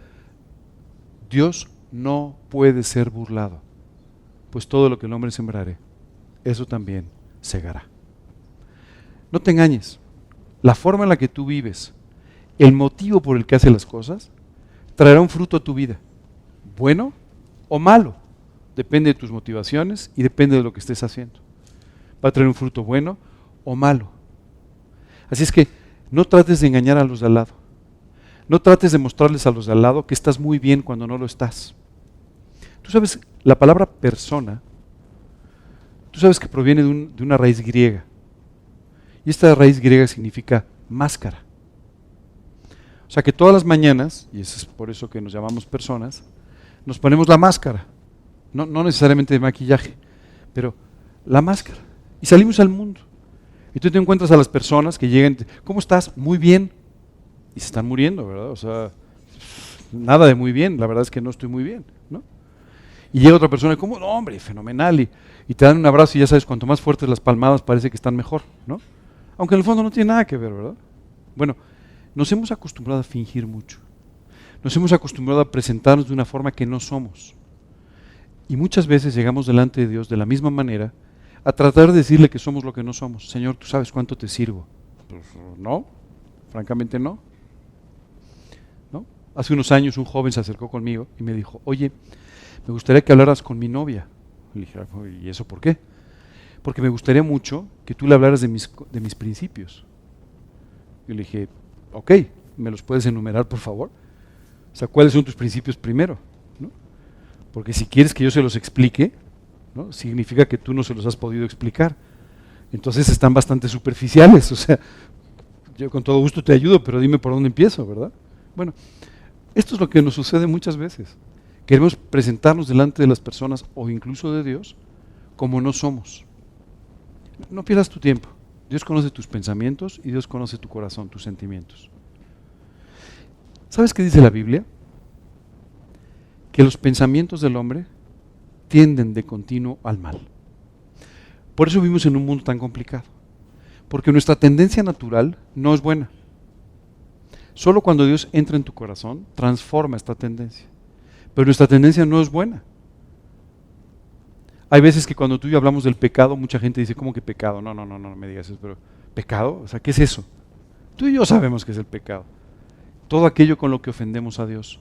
Dios no puede ser burlado, pues todo lo que el hombre sembrare, eso también segará. No te engañes, la forma en la que tú vives, el motivo por el que haces las cosas, traerá un fruto a tu vida, bueno o malo, depende de tus motivaciones y depende de lo que estés haciendo. Va a traer un fruto bueno o malo. Así es que no trates de engañar a los de al lado. No trates de mostrarles a los de al lado que estás muy bien cuando no lo estás. Tú sabes, la palabra persona, tú sabes que proviene de una raíz griega. Y esta raíz griega significa máscara. O sea que todas las mañanas, y eso es por eso que nos llamamos personas, nos ponemos la máscara. No necesariamente de maquillaje, pero la máscara. Y salimos al mundo. Y tú te encuentras a las personas que llegan, ¿cómo estás? Muy bien. Y se están muriendo, ¿verdad? O sea, nada de muy bien, la verdad es que no estoy muy bien, ¿no? Y llega otra persona, ¿cómo? No, hombre, fenomenal. Y te dan un abrazo y ya sabes, cuanto más fuertes las palmadas parece que están mejor, ¿no? Aunque en el fondo no tiene nada que ver, ¿verdad? Bueno, nos hemos acostumbrado a fingir mucho. Nos hemos acostumbrado a presentarnos de una forma que no somos. Y muchas veces llegamos delante de Dios de la misma manera a tratar de decirle que somos lo que no somos. Señor, ¿tú sabes cuánto te sirvo? Pues no, francamente no. ¿No? Hace unos años un joven se acercó conmigo y me dijo, oye, me gustaría que hablaras con mi novia. Le dije, ¿y eso por qué? Porque me gustaría mucho que tú le hablaras de mis principios. Yo le dije, ok, ¿me los puedes enumerar, por favor? O sea, ¿cuáles son tus principios primero? ¿No? Porque si quieres que yo se los explique, ¿no? Significa que tú no se los has podido explicar. Entonces están bastante superficiales. O sea, yo con todo gusto te ayudo, pero dime por dónde empiezo, ¿verdad? Bueno, esto es lo que nos sucede muchas veces. Queremos presentarnos delante de las personas o incluso de Dios como no somos. No pierdas tu tiempo. Dios conoce tus pensamientos y Dios conoce tu corazón, tus sentimientos. ¿Sabes qué dice la Biblia? Que los pensamientos del hombre tienden de continuo al mal. Por eso vivimos en un mundo tan complicado. Porque nuestra tendencia natural no es buena. Solo cuando Dios entra en tu corazón, transforma esta tendencia. Pero nuestra tendencia no es buena. Hay veces que cuando tú y yo hablamos del pecado, mucha gente dice, ¿cómo que pecado? No me digas eso, pero ¿pecado? O sea, ¿qué es eso? Tú y yo sabemos qué es el pecado. Todo aquello con lo que ofendemos a Dios,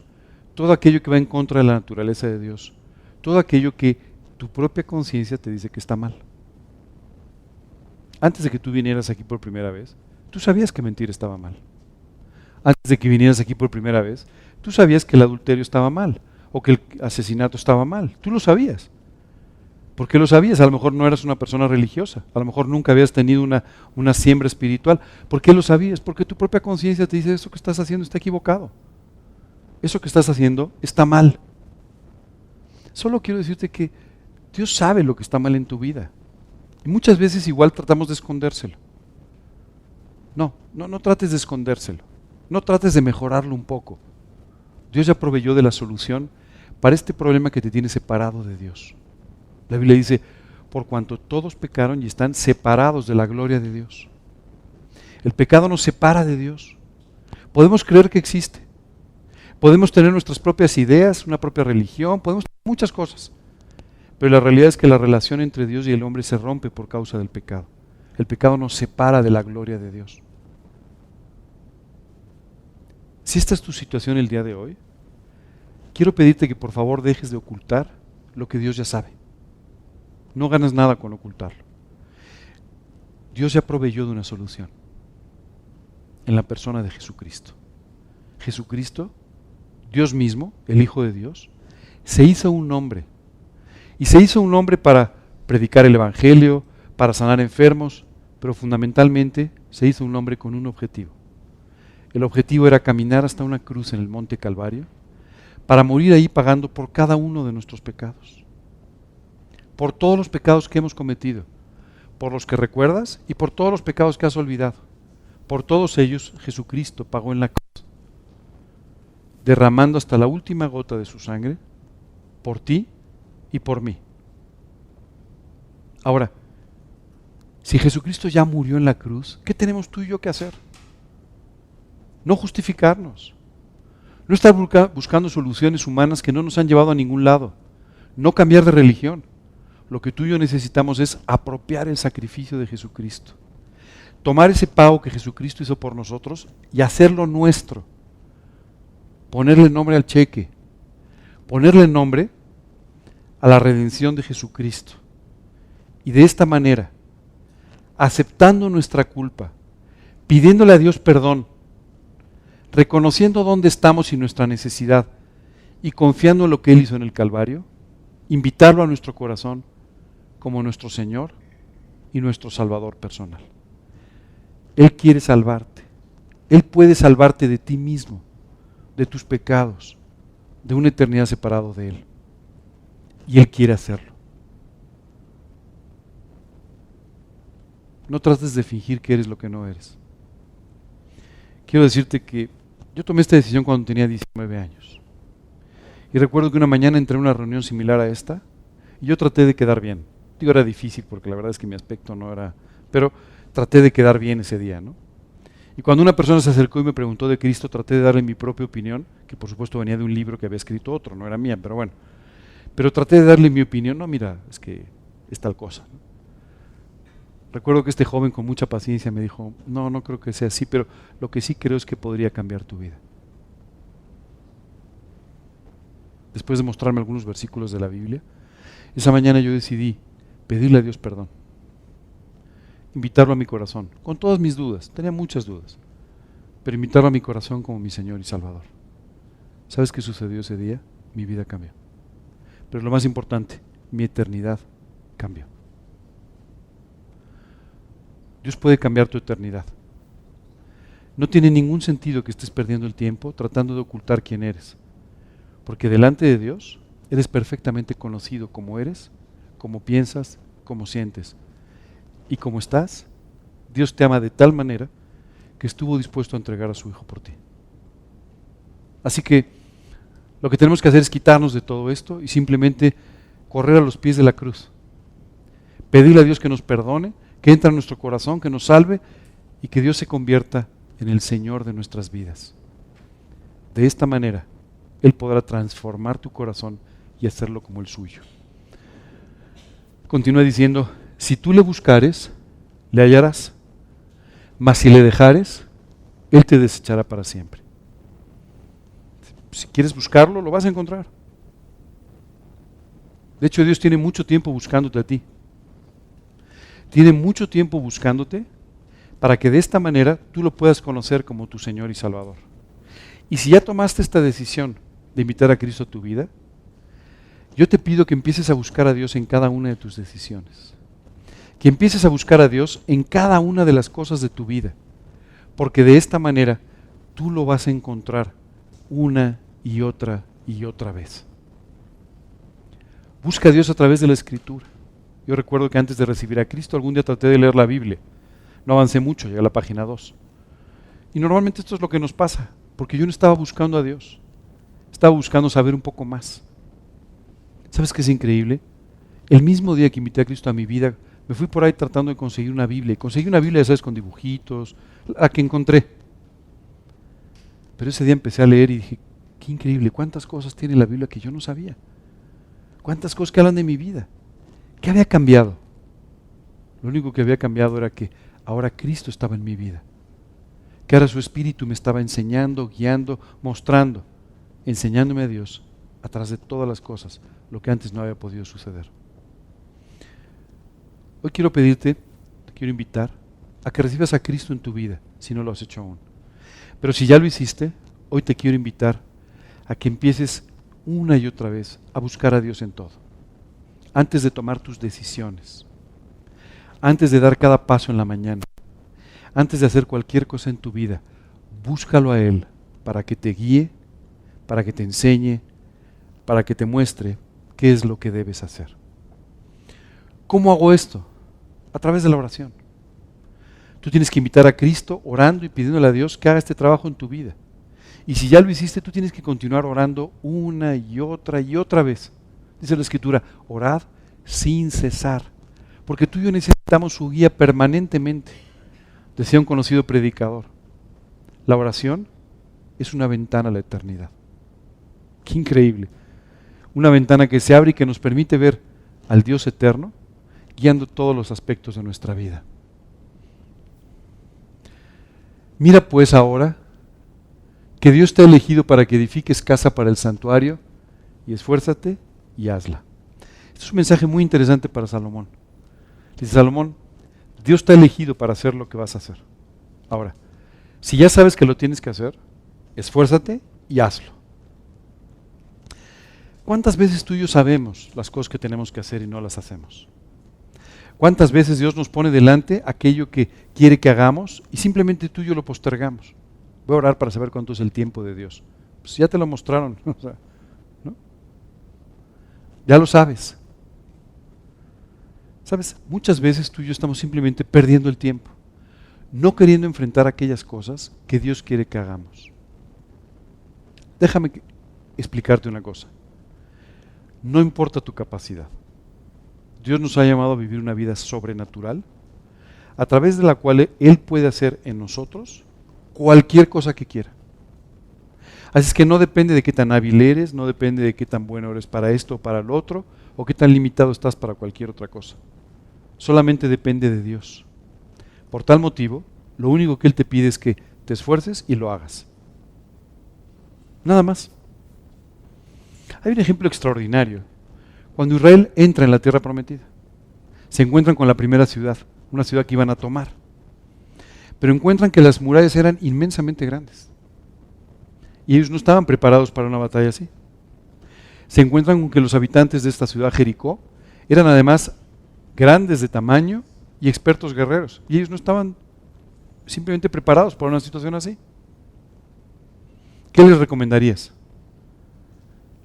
todo aquello que va en contra de la naturaleza de Dios, todo aquello que tu propia conciencia te dice que está mal. Antes de que tú vinieras aquí por primera vez, tú sabías que mentir estaba mal. Antes de que vinieras aquí por primera vez, tú sabías que el adulterio estaba mal, o que el asesinato estaba mal. Tú lo sabías. ¿Por qué lo sabías? A lo mejor no eras una persona religiosa, a lo mejor nunca habías tenido una siembra espiritual. ¿Por qué lo sabías? Porque tu propia conciencia te dice, eso que estás haciendo está equivocado. Eso que estás haciendo está mal. Solo quiero decirte que Dios sabe lo que está mal en tu vida. Y muchas veces igual tratamos de escondérselo. No trates de escondérselo. No trates de mejorarlo un poco. Dios ya proveyó de la solución para este problema que te tiene separado de Dios. La Biblia dice, por cuanto todos pecaron y están separados de la gloria de Dios. El pecado nos separa de Dios. Podemos creer que existe. Podemos tener nuestras propias ideas, una propia religión, podemos tener muchas cosas. Pero la realidad es que la relación entre Dios y el hombre se rompe por causa del pecado. El pecado nos separa de la gloria de Dios. Si esta es tu situación el día de hoy, quiero pedirte que por favor dejes de ocultar lo que Dios ya sabe. No ganas nada con ocultarlo. Dios ya proveyó de una solución en la persona de Jesucristo. Jesucristo, Dios mismo, el Hijo de Dios, se hizo un hombre. Y se hizo un hombre para predicar el Evangelio, para sanar enfermos, pero fundamentalmente se hizo un hombre con un objetivo. El objetivo era caminar hasta una cruz en el Monte Calvario para morir ahí pagando por cada uno de nuestros pecados. Por todos los pecados que hemos cometido, por los que recuerdas y por todos los pecados que has olvidado. Por todos ellos Jesucristo pagó en la cruz, derramando hasta la última gota de su sangre por ti y por mí. Ahora, si Jesucristo ya murió en la cruz, ¿qué tenemos tú y yo que hacer? No justificarnos, no estar buscando soluciones humanas que no nos han llevado a ningún lado, no cambiar de religión. Lo que tú y yo necesitamos es apropiar el sacrificio de Jesucristo, tomar ese pago que Jesucristo hizo por nosotros y hacerlo nuestro, ponerle nombre al cheque, ponerle nombre a la redención de Jesucristo. Y de esta manera, aceptando nuestra culpa, pidiéndole a Dios perdón, reconociendo dónde estamos y nuestra necesidad, y confiando en lo que Él hizo en el Calvario, invitarlo a nuestro corazón como nuestro Señor y nuestro Salvador personal. Él quiere salvarte. Él puede salvarte de ti mismo, de tus pecados, de una eternidad separado de Él. Y Él quiere hacerlo. No trates de fingir que eres lo que no eres. Quiero decirte que yo tomé esta decisión cuando tenía 19 años. Y recuerdo que una mañana entré a una reunión similar a esta y yo traté de quedar bien. Digo, era difícil porque la verdad es que mi aspecto no era... Pero traté de quedar bien ese día, ¿no? Y cuando una persona se acercó y me preguntó de Cristo, traté de darle mi propia opinión, que por supuesto venía de un libro que había escrito otro, no era mía, pero bueno. Pero traté de darle mi opinión, no, mira, es que es tal cosa, ¿no? Recuerdo que este joven con mucha paciencia me dijo, no creo que sea así, pero lo que sí creo es que podría cambiar tu vida. Después de mostrarme algunos versículos de la Biblia, esa mañana yo decidí pedirle a Dios perdón, invitarlo a mi corazón, con todas mis dudas, tenía muchas dudas, pero invitarlo a mi corazón como mi Señor y Salvador. ¿Sabes qué sucedió ese día? Mi vida cambió. Pero lo más importante, mi eternidad cambió. Dios puede cambiar tu eternidad. No tiene ningún sentido que estés perdiendo el tiempo tratando de ocultar quién eres, porque delante de Dios eres perfectamente conocido como eres, como piensas, como sientes. Y como estás, Dios te ama de tal manera que estuvo dispuesto a entregar a su Hijo por ti. Así que lo que tenemos que hacer es quitarnos de todo esto y simplemente correr a los pies de la cruz. Pedirle a Dios que nos perdone, que entre en nuestro corazón, que nos salve y que Dios se convierta en el Señor de nuestras vidas. De esta manera, Él podrá transformar tu corazón y hacerlo como el suyo. Continúa diciendo, si tú le buscares, le hallarás, mas si le dejares, Él te desechará para siempre. Si quieres buscarlo, lo vas a encontrar. De hecho, Dios tiene mucho tiempo buscándote a ti. Tiene mucho tiempo buscándote para que de esta manera tú lo puedas conocer como tu Señor y Salvador. Y si ya tomaste esta decisión de invitar a Cristo a tu vida, yo te pido que empieces a buscar a Dios en cada una de tus decisiones. Que empieces a buscar a Dios en cada una de las cosas de tu vida. Porque de esta manera tú lo vas a encontrar una y otra vez. Busca a Dios a través de la Escritura. Yo recuerdo que antes de recibir a Cristo algún día traté de leer la Biblia. No avancé mucho, llegué a la página 2. Y normalmente esto es lo que nos pasa, porque yo no estaba buscando a Dios. Estaba buscando saber un poco más. ¿Sabes qué es increíble? El mismo día que invité a Cristo a mi vida, me fui por ahí tratando de conseguir una Biblia. Y conseguí una Biblia, ¿sabes? Con dibujitos, la que encontré. Pero ese día empecé a leer y dije, qué increíble, cuántas cosas tiene la Biblia que yo no sabía. Cuántas cosas que hablan de mi vida. ¿Qué había cambiado? Lo único que había cambiado era que ahora Cristo estaba en mi vida. Que ahora su Espíritu me estaba enseñando, guiando, mostrando, enseñándome a Dios a través de todas las cosas, lo que antes no había podido suceder. Hoy quiero pedirte, te quiero invitar a que recibas a Cristo en tu vida, si no lo has hecho aún. Pero si ya lo hiciste, hoy te quiero invitar a que empieces una y otra vez a buscar a Dios en todo. Antes de tomar tus decisiones, antes de dar cada paso en la mañana, antes de hacer cualquier cosa en tu vida, búscalo a Él para que te guíe, para que te enseñe, para que te muestre qué es lo que debes hacer. ¿Cómo hago esto? A través de la oración. Tú tienes que invitar a Cristo orando y pidiéndole a Dios que haga este trabajo en tu vida. Y si ya lo hiciste, tú tienes que continuar orando una y otra vez. Dice la Escritura, orad sin cesar, porque tú y yo necesitamos su guía permanentemente. Decía un conocido predicador, la oración es una ventana a la eternidad. Qué increíble. Una ventana que se abre y que nos permite ver al Dios eterno guiando todos los aspectos de nuestra vida. Mira pues ahora que Dios te ha elegido para que edifiques casa para el santuario y esfuérzate y hazla. Este es un mensaje muy interesante para Salomón. Dice Salomón, Dios te ha elegido para hacer lo que vas a hacer. Ahora, si ya sabes que lo tienes que hacer, esfuérzate y hazlo. ¿Cuántas veces tú y yo sabemos las cosas que tenemos que hacer y no las hacemos? ¿Cuántas veces Dios nos pone delante aquello que quiere que hagamos y simplemente tú y yo lo postergamos? Voy a orar para saber cuánto es el tiempo de Dios. Pues ya te lo mostraron, o sea, ¿no? Ya lo sabes. ¿Sabes? Muchas veces tú y yo estamos simplemente perdiendo el tiempo, no queriendo enfrentar aquellas cosas que Dios quiere que hagamos. Déjame explicarte una cosa. No importa tu capacidad. Dios nos ha llamado a vivir una vida sobrenatural, a través de la cual Él puede hacer en nosotros cualquier cosa que quiera. Así es que no depende de qué tan hábil eres, no depende de qué tan bueno eres para esto o para lo otro, o qué tan limitado estás para cualquier otra cosa. Solamente depende de Dios. Por tal motivo, lo único que Él te pide es que te esfuerces y lo hagas. Nada más. Hay un ejemplo extraordinario. Cuando Israel entra en la tierra prometida, se encuentran con la primera ciudad, una ciudad que iban a tomar. Pero encuentran que las murallas eran inmensamente grandes. Y ellos no estaban preparados para una batalla así. Se encuentran con que los habitantes de esta ciudad, Jericó, eran además grandes de tamaño y expertos guerreros. Y ellos no estaban simplemente preparados para una situación así. ¿Qué les recomendarías?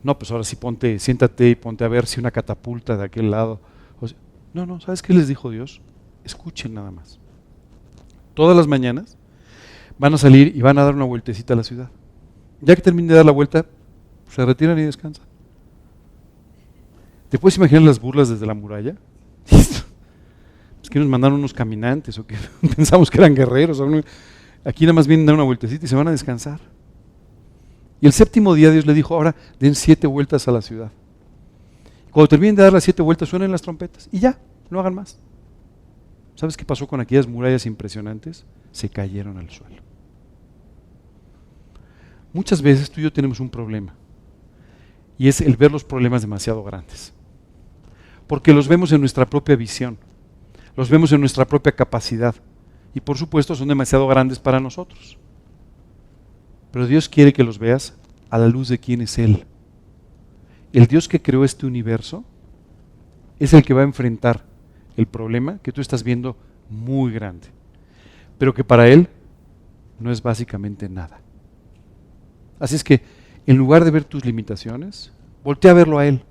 No, pues ahora sí siéntate y ponte a ver si una catapulta de aquel lado. No, ¿sabes qué les dijo Dios? Escuchen nada más. Todas las mañanas van a salir y van a dar una vueltecita a la ciudad. Ya que terminen de dar la vuelta, se retiran y descansan. ¿Te puedes imaginar las burlas desde la muralla? Es que nos mandaron unos caminantes o que pensamos que eran guerreros. Aquí nada más vienen a dar una vueltecita y se van a descansar. Y el séptimo día Dios le dijo, ahora den 7 vueltas a la ciudad. Cuando terminen de dar las 7 vueltas, suenen las trompetas y ya, no hagan más. ¿Sabes qué pasó con aquellas murallas impresionantes? Se cayeron al suelo. Muchas veces tú y yo tenemos un problema, y es el ver los problemas demasiado grandes. Porque los vemos en nuestra propia visión, los vemos en nuestra propia capacidad, y por supuesto son demasiado grandes para nosotros. Pero Dios quiere que los veas a la luz de quién es Él. El Dios que creó este universo es el que va a enfrentar el problema que tú estás viendo muy grande, pero que para Él no es básicamente nada. Así es que en lugar de ver tus limitaciones, voltea a verlo a Él.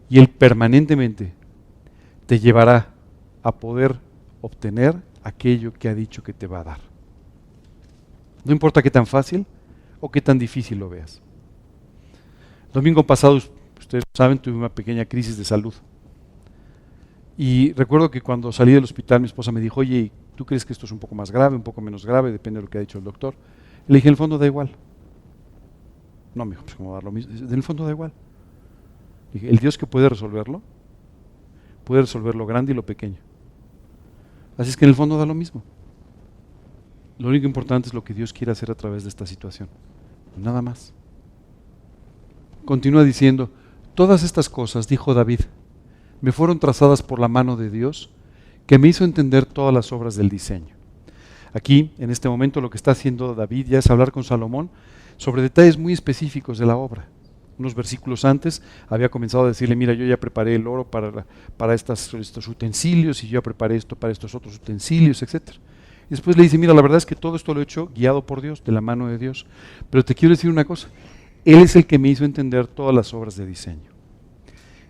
Y Él permanentemente te llevará a poder obtener aquello que ha dicho que te va a dar. No importa qué tan fácil o qué tan difícil lo veas. El domingo pasado, ustedes saben, tuve una pequeña crisis de salud. Y recuerdo que cuando salí del hospital mi esposa me dijo, oye, ¿tú crees que esto es un poco más grave, un poco menos grave? Depende de lo que ha dicho el doctor. Le dije, en el fondo da igual. No, me dijo, pues ¿cómo va a dar lo mismo? En el fondo da igual. Le dije, el Dios que puede resolver lo grande y lo pequeño. Así es que en el fondo da lo mismo. Lo único importante es lo que Dios quiere hacer a través de esta situación. Nada más. Continúa diciendo, todas estas cosas, dijo David, me fueron trazadas por la mano de Dios, que me hizo entender todas las obras del diseño. Aquí, en este momento, lo que está haciendo David ya es hablar con Salomón sobre detalles muy específicos de la obra. Unos versículos antes había comenzado a decirle, mira, yo ya preparé el oro para estos utensilios, y yo ya preparé esto para estos otros utensilios, etc. Y después le dice, mira, la verdad es que todo esto lo he hecho guiado por Dios, de la mano de Dios. Pero te quiero decir una cosa, Él es el que me hizo entender todas las obras de diseño.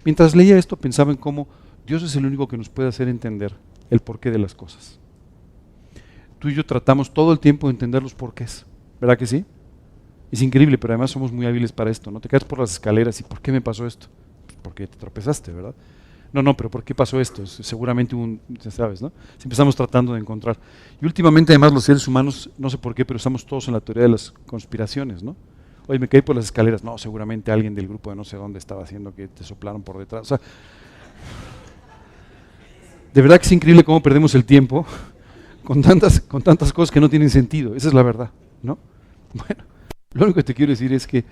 Mientras leía esto pensaba en cómo Dios es el único que nos puede hacer entender el porqué de las cosas. Tú y yo tratamos todo el tiempo de entender los porqués, ¿verdad que sí? Es increíble, pero además somos muy hábiles para esto, ¿no? Te caes por las escaleras y ¿por qué me pasó esto? Pues porque te tropezaste, ¿verdad? No, pero ¿por qué pasó esto? Seguramente ya sabes, ¿no? Si empezamos tratando de encontrar. Y últimamente además los seres humanos, no sé por qué, pero estamos todos en la teoría de las conspiraciones, ¿no? Oye, me caí por las escaleras. No, seguramente alguien del grupo de no sé dónde estaba haciendo que te soplaron por detrás. O sea, de verdad que es increíble cómo perdemos el tiempo con tantas cosas que no tienen sentido. Esa es la verdad, ¿no? Bueno, lo único que te quiero decir es que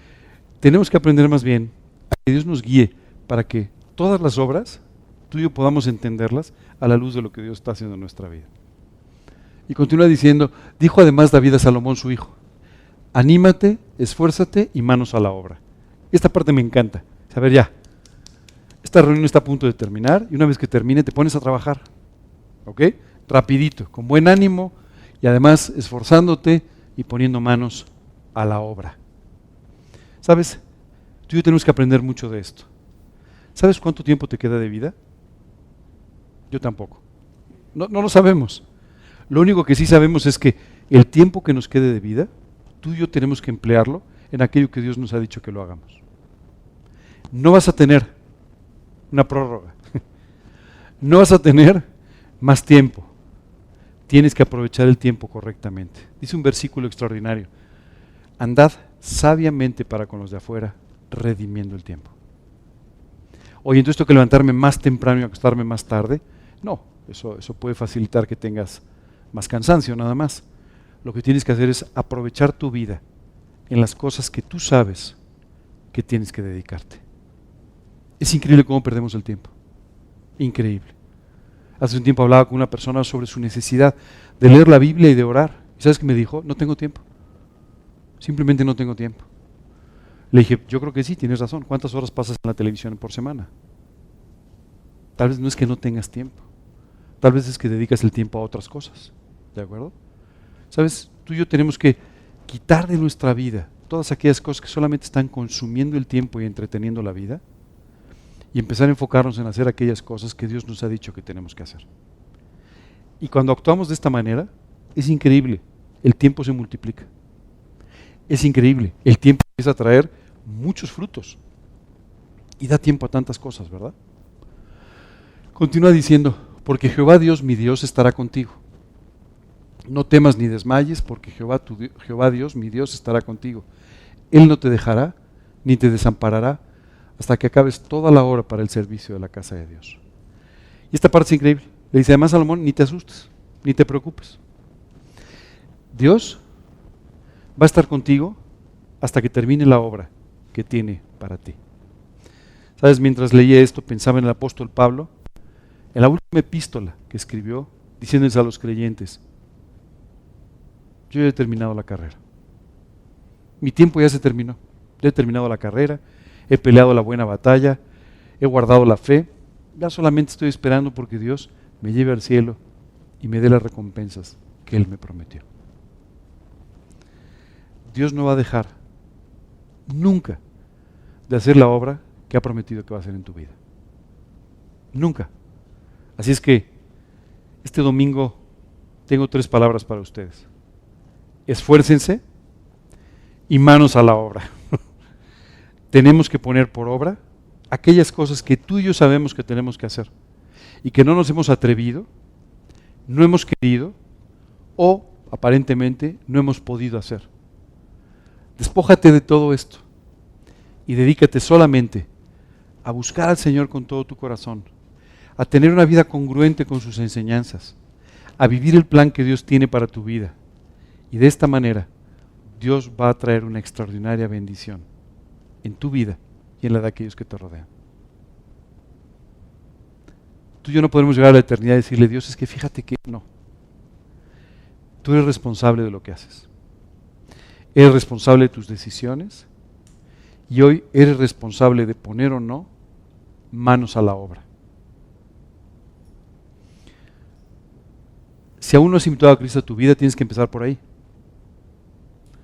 tenemos que aprender más bien a que Dios nos guíe para que todas las obras, tú y yo podamos entenderlas a la luz de lo que Dios está haciendo en nuestra vida. Y continúa diciendo, dijo además David a Salomón su hijo, anímate, esfuérzate y manos a la obra. Esta parte me encanta. A ver, ya. esta reunión está a punto de terminar y una vez que termine te pones a trabajar, ¿ok? Rapidito, con buen ánimo y además esforzándote y poniendo manos a la obra. ¿Sabes? Tú y yo tenemos que aprender mucho de esto. ¿Sabes cuánto tiempo te queda de vida? Yo tampoco. No lo sabemos. Lo único que sí sabemos es que el tiempo que nos quede de vida, tú y yo tenemos que emplearlo en aquello que Dios nos ha dicho que lo hagamos. No vas a tener una prórroga. No vas a tener más tiempo. Tienes que aprovechar el tiempo correctamente. Dice un versículo extraordinario. Andad sabiamente para con los de afuera, redimiendo el tiempo. Oye, entonces tengo que levantarme más temprano y acostarme más tarde. No, eso puede facilitar que tengas más cansancio nada más. Lo que tienes que hacer es aprovechar tu vida en las cosas que tú sabes que tienes que dedicarte. Es increíble cómo perdemos el tiempo. Increíble. Hace un tiempo hablaba con una persona sobre su necesidad de leer la Biblia y de orar. ¿Y sabes qué me dijo? No tengo tiempo. Simplemente no tengo tiempo. Le dije, yo creo que sí, tienes razón. ¿Cuántas horas pasas en la televisión por semana? Tal vez no es que no tengas tiempo. Tal vez es que dedicas el tiempo a otras cosas. ¿De acuerdo? ¿Sabes? Tú y yo tenemos que quitar de nuestra vida todas aquellas cosas que solamente están consumiendo el tiempo y entreteniendo la vida y empezar a enfocarnos en hacer aquellas cosas que Dios nos ha dicho que tenemos que hacer. Y cuando actuamos de esta manera, es increíble, el tiempo se multiplica. Es increíble, el tiempo empieza a traer muchos frutos y da tiempo a tantas cosas, ¿verdad? Continúa diciendo, porque Jehová Dios, mi Dios, estará contigo. No temas ni desmayes, porque Jehová Dios, mi Dios, estará contigo. Él no te dejará ni te desamparará hasta que acabes toda la obra para el servicio de la casa de Dios. Y esta parte es increíble. Le dice además Salomón, ni te asustes, ni te preocupes. Dios va a estar contigo hasta que termine la obra que tiene para ti. ¿Sabes? Mientras leía esto, pensaba en el apóstol Pablo, en la última epístola que escribió, diciéndoles a los creyentes, yo ya he terminado la carrera. Mi tiempo ya se terminó. Ya he terminado la carrera, he peleado la buena batalla, he guardado la fe, ya solamente estoy esperando porque Dios me lleve al cielo y me dé las recompensas que Él me prometió. Dios no va a dejar nunca de hacer la obra que ha prometido que va a hacer en tu vida. Nunca. Así es que este domingo tengo 3 palabras para ustedes. Esfuércense y manos a la obra. Tenemos que poner por obra aquellas cosas que tú y yo sabemos que tenemos que hacer y que no nos hemos atrevido, no hemos querido o aparentemente no hemos podido hacer. Despójate de todo esto y dedícate solamente a buscar al Señor con todo tu corazón, a tener una vida congruente con sus enseñanzas, a vivir el plan que Dios tiene para tu vida. Y de esta manera, Dios va a traer una extraordinaria bendición en tu vida y en la de aquellos que te rodean. Tú y yo no podemos llegar a la eternidad y decirle, Dios, es que fíjate que no. Tú eres responsable de lo que haces. Eres responsable de tus decisiones y hoy eres responsable de poner o no manos a la obra. Si aún no has invitado a Cristo a tu vida, tienes que empezar por ahí.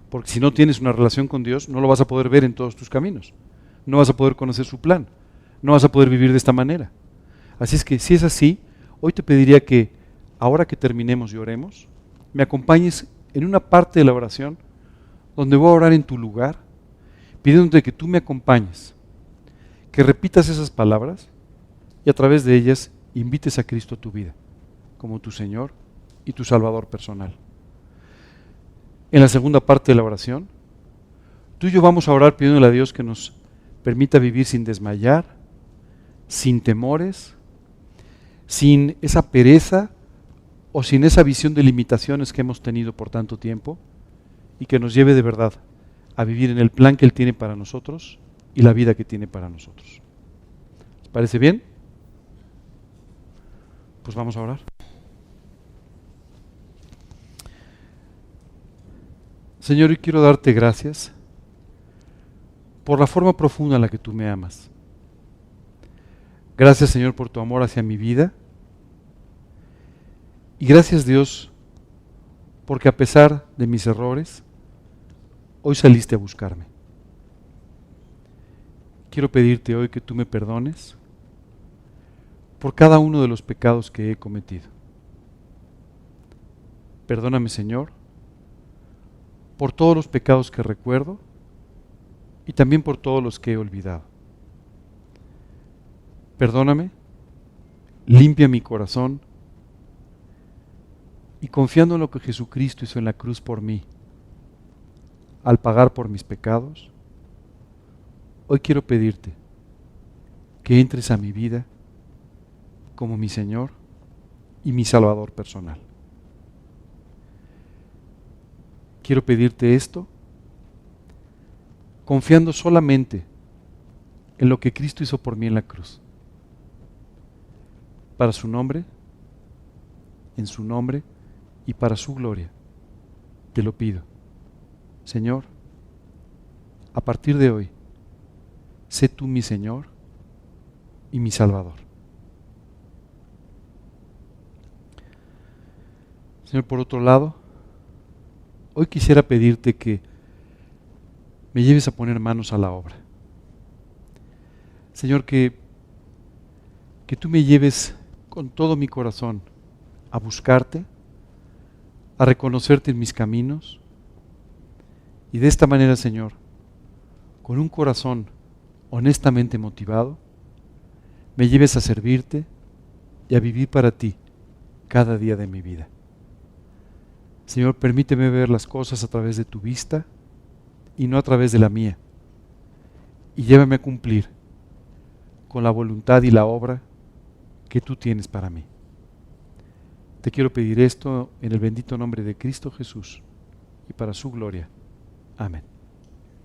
Porque si no tienes una relación con Dios, no lo vas a poder ver en todos tus caminos. No vas a poder conocer su plan. No vas a poder vivir de esta manera. Así es que si es así, hoy te pediría que, ahora que terminemos y oremos, me acompañes en una parte de la oración donde voy a orar en tu lugar, pidiéndote que tú me acompañes, que repitas esas palabras y a través de ellas invites a Cristo a tu vida, como tu Señor y tu Salvador personal. En la segunda parte de la oración, tú y yo vamos a orar pidiéndole a Dios que nos permita vivir sin desmayar, sin temores, sin esa pereza o sin esa visión de limitaciones que hemos tenido por tanto tiempo y que nos lleve de verdad a vivir en el plan que Él tiene para nosotros y la vida que tiene para nosotros. ¿Les parece bien? Pues vamos a orar. Señor, yo quiero darte gracias por la forma profunda en la que tú me amas. Gracias, Señor, por tu amor hacia mi vida. Y gracias, Dios, porque a pesar de mis errores, hoy saliste a buscarme. Quiero pedirte hoy que tú me perdones por cada uno de los pecados que he cometido. Perdóname, Señor, por todos los pecados que recuerdo y también por todos los que he olvidado. Perdóname, limpia mi corazón y confiando en lo que Jesucristo hizo en la cruz por mí, al pagar por mis pecados, hoy quiero pedirte que entres a mi vida como mi Señor y mi Salvador personal. Quiero pedirte esto confiando solamente en lo que Cristo hizo por mí en la cruz. Para su nombre, en su nombre y para su gloria, te lo pido. Señor, a partir de hoy, sé tú mi Señor y mi Salvador. Señor, por otro lado, hoy quisiera pedirte que me lleves a poner manos a la obra. Señor, que tú me lleves con todo mi corazón a buscarte, a reconocerte en mis caminos y de esta manera, Señor, con un corazón honestamente motivado, me lleves a servirte y a vivir para ti cada día de mi vida. Señor, permíteme ver las cosas a través de tu vista y no a través de la mía. Y llévame a cumplir con la voluntad y la obra que tú tienes para mí. Te quiero pedir esto en el bendito nombre de Cristo Jesús y para su gloria. Amén.